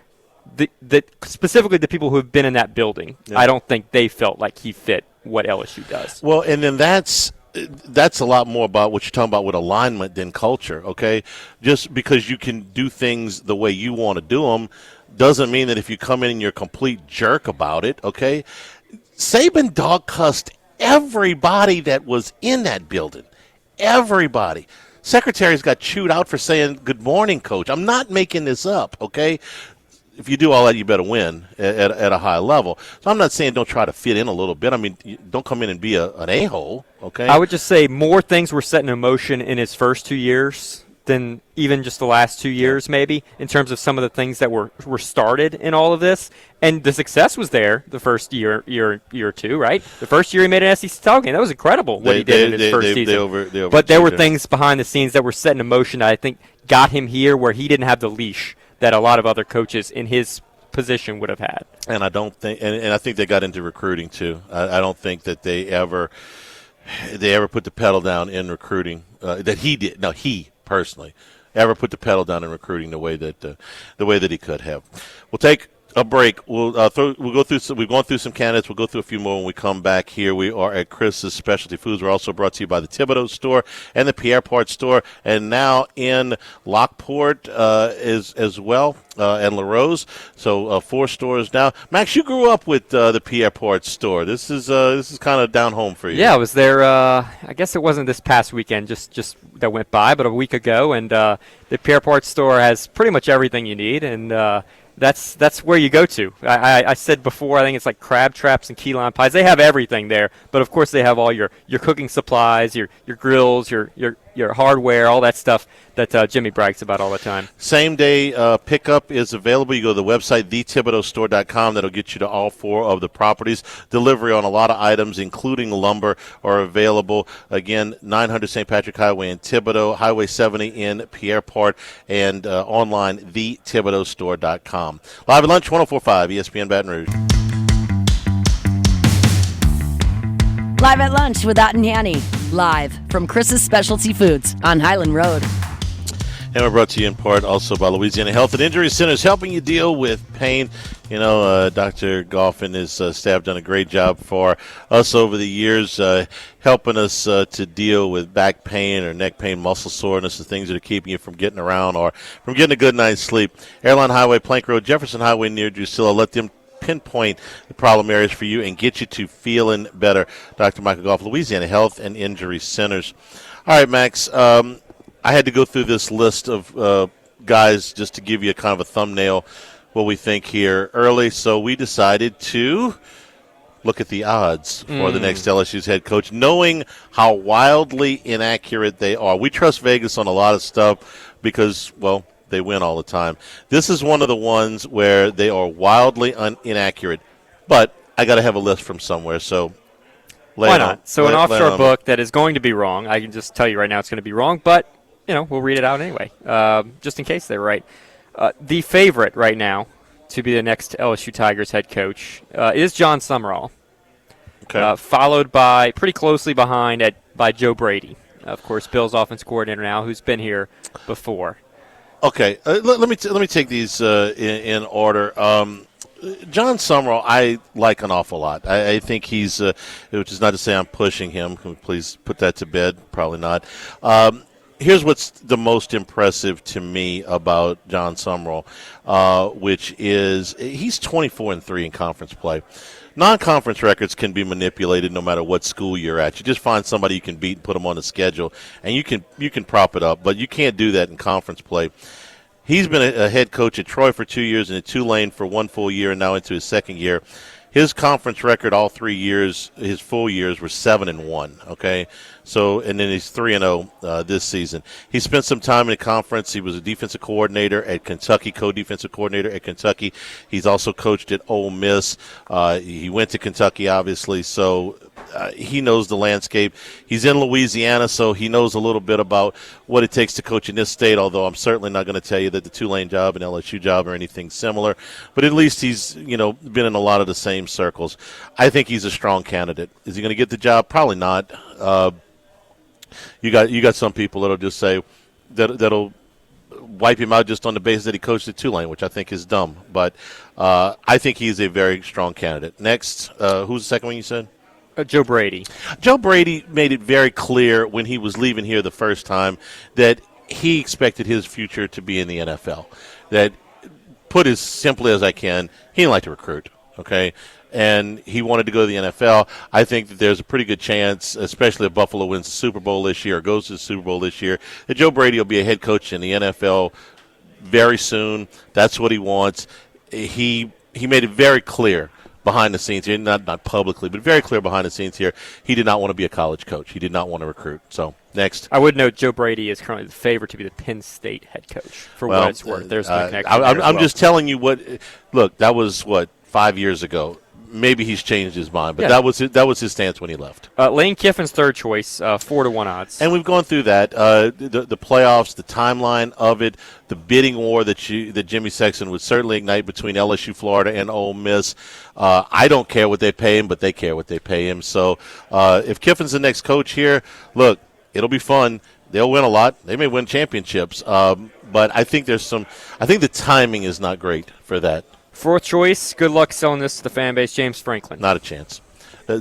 specifically the people who have been in that building, I don't think they felt like he fit what LSU does. Well, and then that's a lot more about what you're talking about with alignment than culture, okay? Just because you can do things the way you want to do them doesn't mean that if you come in and you're a complete jerk about it, okay? Saban dog cussed everybody that was in that building. Everybody. Secretaries got chewed out for saying, "Good morning, coach." I'm not making this up, okay? If you do all that, you better win at a high level. So I'm not saying don't try to fit in a little bit. I mean, don't come in and be an a-hole, okay? I would just say more things were set in motion in his first 2 years than even just the last 2 years, maybe, in terms of some of the things that were started in all of this. And the success was there the first year or two, right? The first year he made an SEC title game. That was incredible what he did in his first season. But there were things behind the scenes that were set in motion that I think got him here where he didn't have the leash that a lot of other coaches in his position would have had. And I don't think, and I think they got into recruiting too. I don't think that they ever put the pedal down in recruiting that he did. No, he personally ever put the pedal down in recruiting the way that he could have. We'll take a break. We'll go through. We've gone through some candidates. We'll go through a few more when we come back here. We are at Chris's Specialty Foods. We're also brought to you by the Thibodeau Store and the Pierre Part Store, and now in Lockport as well, and LaRose. So 4 stores now. Max, you grew up with the Pierre Part Store. This is kind of down home for you. Yeah, I was there. I guess it wasn't this past weekend, just that went by, but a week ago. And the Pierre Part Store has pretty much everything you need, and that's where you go to. I said before, I think it's like crab traps and key lime pies. They have everything there, but of course they have all your cooking supplies, your grills, your hardware, all that stuff that Jimmy brags about all the time. Same day pickup is available. You go to the website, thethibodeaustore.com. That'll get you to all 4 of the properties. Delivery on a lot of items, including lumber, are available. Again, 900 St. Patrick Highway in Thibodaux, Highway 70 in Pierre Part, and online, thethibodeaustore.com. Live at lunch, 104.5 ESPN Baton Rouge. Live at lunch with Ott and Yanni. Live from Chris's Specialty Foods on Highland Road. And we're brought to you in part also by Louisiana Health and Injury Centers, helping you deal with pain. You know, Dr. Goff and his staff done a great job for us over the years, helping us to deal with back pain or neck pain, muscle soreness, the things that are keeping you from getting around or from getting a good night's sleep. Airline Highway, Plank Road, Jefferson Highway near Drusilla. Let them pinpoint the problem areas for you and get you to feeling better. Dr. Michael Goff, Louisiana Health and Injury Centers. All right, Max, I had to go through this list of guys just to give you a kind of a thumbnail what we think here early. So we decided to look at the odds for the next LSU's head coach, knowing how wildly inaccurate they are. We trust Vegas on a lot of stuff because, well, they win all the time. This is one of the ones where they are wildly inaccurate. But I got to have a list from somewhere, so why not? So an offshore book that is going to be wrong. I can just tell you right now it's going to be wrong, but we'll read it out anyway, just in case they're right. The favorite right now to be the next LSU Tigers head coach is John Summerall, followed by pretty closely behind by Joe Brady, of course, Bill's offense coordinator now, who's been here before. Okay, let me take these in order. John Summerall, I like an awful lot. I think he's, which is not to say I'm pushing him. Can we please put that to bed? Probably not. Here's what's the most impressive to me about John Summerall, which is he's 24-3 in conference play. Non-conference records can be manipulated no matter what school you're at. You just find somebody you can beat and put them on the schedule, and you can prop it up. But you can't do that in conference play. He's been a head coach at Troy for 2 years and at Tulane for 1 full year, and now into his second year. His conference record all 3 years, his full years, were 7-1. Okay, so and then he's 3-0 this season. He spent some time in the conference. He was a defensive coordinator at Kentucky, co-defensive coordinator at Kentucky. He's also coached at Ole Miss. He went to Kentucky, obviously. So he knows the landscape. He's in Louisiana, so he knows a little bit about what it takes to coach in this state, although I'm certainly not going to tell you that the Tulane job and LSU job are anything similar. But at least he's, been in a lot of the same circles. I think he's a strong candidate. Is he going to get the job? Probably not. You got some people that'll just say that'll wipe him out just on the basis that he coached at Tulane, which I think is dumb. But I think he's a very strong candidate. Next, who's the second one you said? Joe Brady. Joe Brady made it very clear when he was leaving here the first time that he expected his future to be in the NFL. That, put as simply as I can, he didn't like to recruit, okay? And he wanted to go to the NFL. I think that there's a pretty good chance, especially if Buffalo wins the Super Bowl this year or goes to the Super Bowl this year, that Joe Brady will be a head coach in the NFL very soon. That's what he wants. He made it very clear behind the scenes here, not publicly, but very clear behind the scenes here. He did not want to be a college coach. He did not want to recruit. So, next. I would note Joe Brady is currently the favorite to be the Penn State head coach, for what it's worth. There's the connection. I'm just telling you look, that was, 5 years ago. Maybe he's changed his mind, but that was his stance when he left. Lane Kiffin's third choice, 4-1 odds. And we've gone through that. The playoffs, the timeline of it, the bidding war that Jimmy Sexton would certainly ignite between LSU, Florida, and Ole Miss. I don't care what they pay him, but they care what they pay him. So if Kiffin's the next coach here, look, it'll be fun. They'll win a lot. They may win championships. But I think the timing is not great for that. Fourth choice, good luck selling this to the fan base, James Franklin. Not a chance.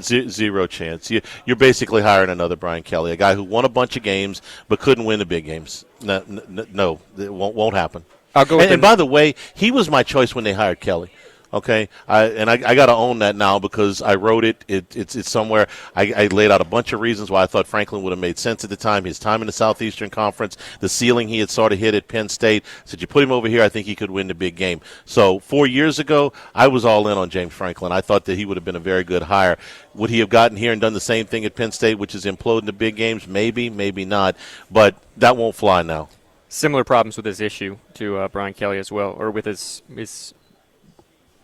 Zero chance. You're basically hiring another Brian Kelly, a guy who won a bunch of games but couldn't win the big games. No, it won't happen. I'll go with and by the way, he was my choice when they hired Kelly. Okay, I got to own that now because I wrote it. It's somewhere. I laid out a bunch of reasons why I thought Franklin would have made sense at the time. His time in the Southeastern Conference, the ceiling he had sort of hit at Penn State. Said you put him over here, I think he could win the big game. So 4 years ago, I was all in on James Franklin. I thought that he would have been a very good hire. Would he have gotten here and done the same thing at Penn State, which is implode the big games? Maybe, maybe not. But that won't fly now. Similar problems with his issue to Brian Kelly as well, or with his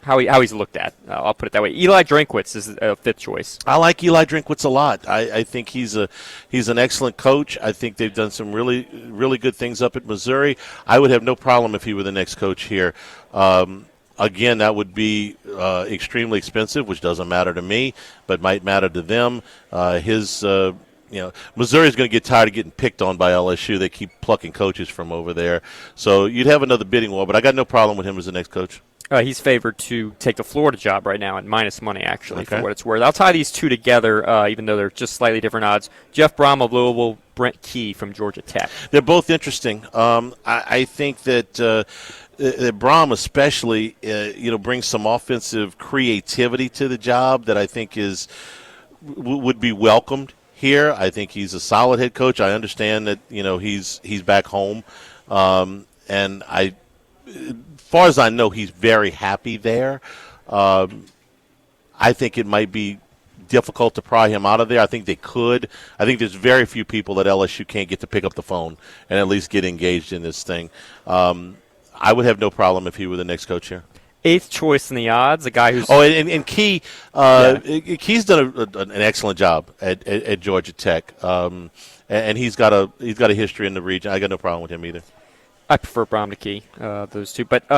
how he's looked at. I'll put it that way. Eli Drinkwitz is a fifth choice. I like Eli Drinkwitz a lot. I think he's an excellent coach. I think they've done some really, really good things up at Missouri. I would have no problem if he were the next coach here. Again, that would be extremely expensive, which doesn't matter to me, but might matter to them. Missouri's going to get tired of getting picked on by LSU. They keep plucking coaches from over there. So you'd have another bidding war, but I got no problem with him as the next coach. He's favored to take the Florida job right now at minus money, actually, for what it's worth. I'll tie these two together, even though they're just slightly different odds. Jeff Brom of Louisville, Brent Key from Georgia Tech. They're both interesting. I think that Brom especially, brings some offensive creativity to the job that I think would be welcomed here. I think he's a solid head coach. I understand that, he's back home. And as far as I know, he's very happy there. I think it might be difficult to pry him out of there. I think they could. I think there's very few people that LSU can't get to pick up the phone and at least get engaged in this thing. I would have no problem if he were the next coach here. Eighth choice in the odds, a guy who's... Oh, and Key, Key's done an excellent job at Georgia Tech, and he's got a history in the region. I got no problem with him either. I prefer Brom to Key, those two. But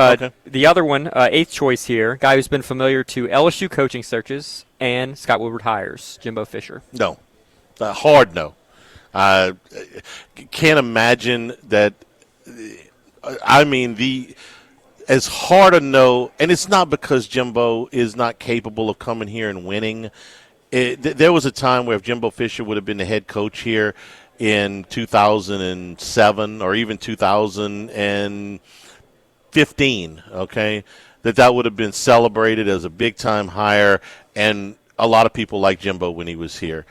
the other one, eighth choice here, guy who's been familiar to LSU coaching searches and Scott Woodward hires, Jimbo Fisher. No. Hard no. Can't imagine that. As hard a no, and it's not because Jimbo is not capable of coming here and winning. There was a time where if Jimbo Fisher would have been the head coach here in 2007 or even 2015, okay, that would have been celebrated as a big-time hire, and a lot of people liked Jimbo when he was here.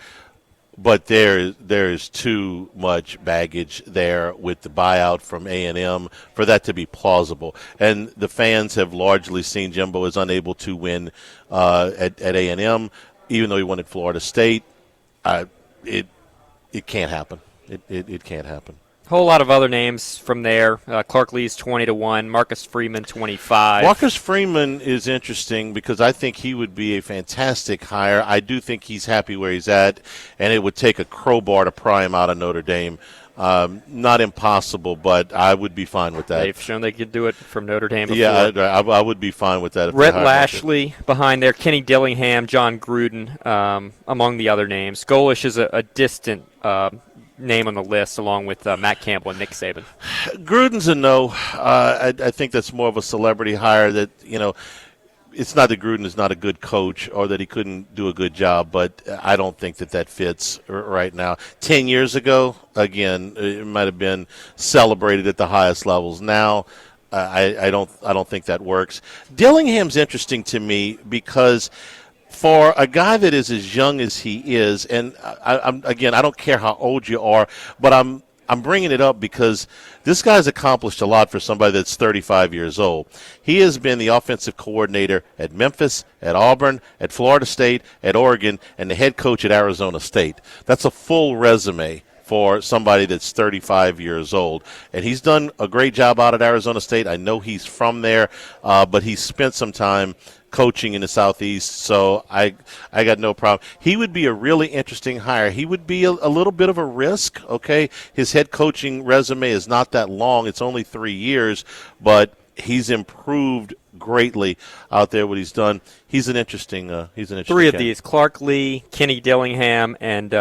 But there is too much baggage there with the buyout from A&M for that to be plausible. And the fans have largely seen Jimbo as unable to win at A&M, even though he won at Florida State. It can't happen. It can't happen. Whole lot of other names from there. Clark Lee's 20-1. Marcus Freeman 25. Marcus Freeman is interesting because I think he would be a fantastic hire. I do think he's happy where he's at, and it would take a crowbar to pry him out of Notre Dame. Not impossible, but I would be fine with that. They've shown they could do it from Notre Dame before. Yeah, I would be fine with that. If Rhett Lashley behind there, Kenny Dillingham, John Gruden, among the other names. Golish is a distant name on the list, along with Matt Campbell and Nick Saban. Gruden's a no. I think that's more of a celebrity hire that, it's not that Gruden is not a good coach or that he couldn't do a good job, but I don't think that fits right now. 10 years ago, again, it might have been celebrated at the highest levels. Now, I don't think that works. Dillingham's interesting to me because for a guy that is as young as he is, and I don't care how old you are, but I'm bringing it up because this guy's accomplished a lot for somebody that's 35 years old. He has been the offensive coordinator at Memphis, at Auburn, at Florida State, at Oregon, and the head coach at Arizona State. That's a full resume for somebody that's 35 years old. And he's done a great job out at Arizona State. I know he's from there, but he's spent some time coaching in the Southeast, so I got no problem. He would be a really interesting hire. He would be a little bit of a risk, okay? His head coaching resume is not that long. It's only 3 years, but he's improved greatly out there what he's done. He's an interesting Three of candidate. these, Clark Lee, Kenny Dillingham, and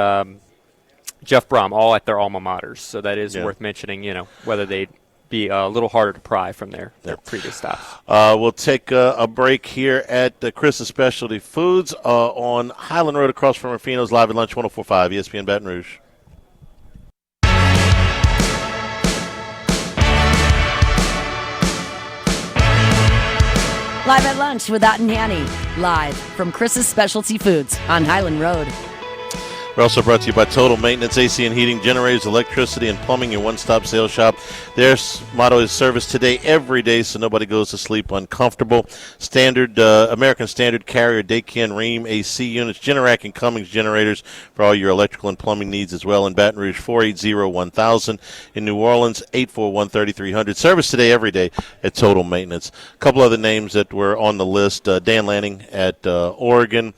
Jeff Brom, all at their alma maters. So that is worth mentioning, whether they'd be a little harder to pry from their previous stops. We'll take a break here at Chris's Specialty Foods on Highland Road across from Rufino's, live at lunch, 104.5 ESPN Baton Rouge. Live at lunch with Otten Hanny, live from Chris's Specialty Foods on Highland Road. We're also brought to you by Total Maintenance, AC and Heating, Generators, Electricity, and Plumbing, your one-stop sales shop. Their motto is service today, every day, so nobody goes to sleep uncomfortable. Standard, American Standard Carrier, Daykin, Ream, AC units, Generac, and Cummings generators for all your electrical and plumbing needs as well. In Baton Rouge, 480-1000. In New Orleans, 841-3300. Service today, every day at Total Maintenance. A couple other names that were on the list, Dan Lanning at Oregon.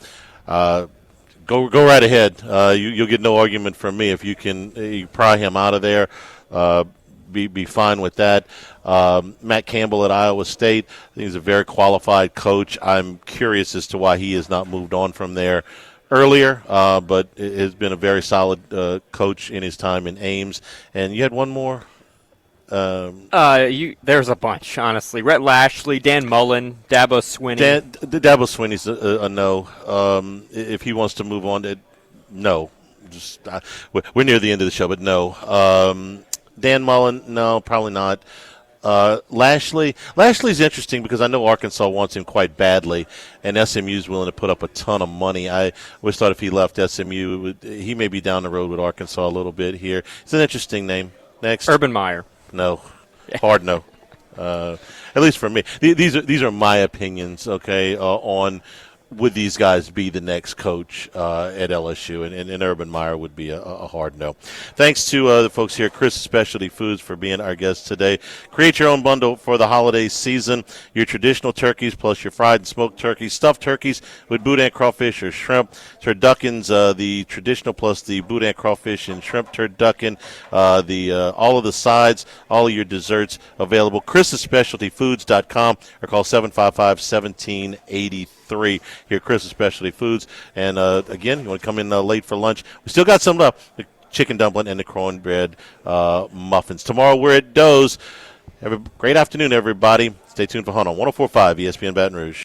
Go right ahead. You'll get no argument from me if you can pry him out of there. Be fine with that. Matt Campbell at Iowa State. I think he's a very qualified coach. I'm curious as to why he has not moved on from there earlier, but has been a very solid coach in his time in Ames. And you had one more. There's a bunch, honestly. Rhett Lashley, Dan Mullen, Dabo Swinney. Dabo Swinney's a no. If he wants to move on, no. We're near the end of the show, but no. Dan Mullen, no, probably not. Lashley's interesting because I know Arkansas wants him quite badly, and SMU's willing to put up a ton of money. I always thought if he left SMU, he may be down the road with Arkansas a little bit here. It's an interesting name. Next. Urban Meyer. No. Hard no. At least for me. These are my opinions, okay, on would these guys be the next coach at LSU, and Urban Meyer would be a hard no. Thanks to the folks here at Chris's Specialty Foods for being our guests today. Create your own bundle for the holiday season. Your traditional turkeys plus your fried and smoked turkeys, stuffed turkeys with boudin crawfish or shrimp, turduckens, the traditional plus the boudin crawfish and shrimp turducken, all of the sides, all of your desserts available. Chris'sSpecialtyFoods.com or call 755-1783. Here at Chris's Specialty Foods. And, again, you want to come in late for lunch. We still got some left, the chicken dumpling and the cornbread muffins. Tomorrow we're at Doe's. Have a great afternoon, everybody. Stay tuned for Hunt on 104.5 ESPN Baton Rouge.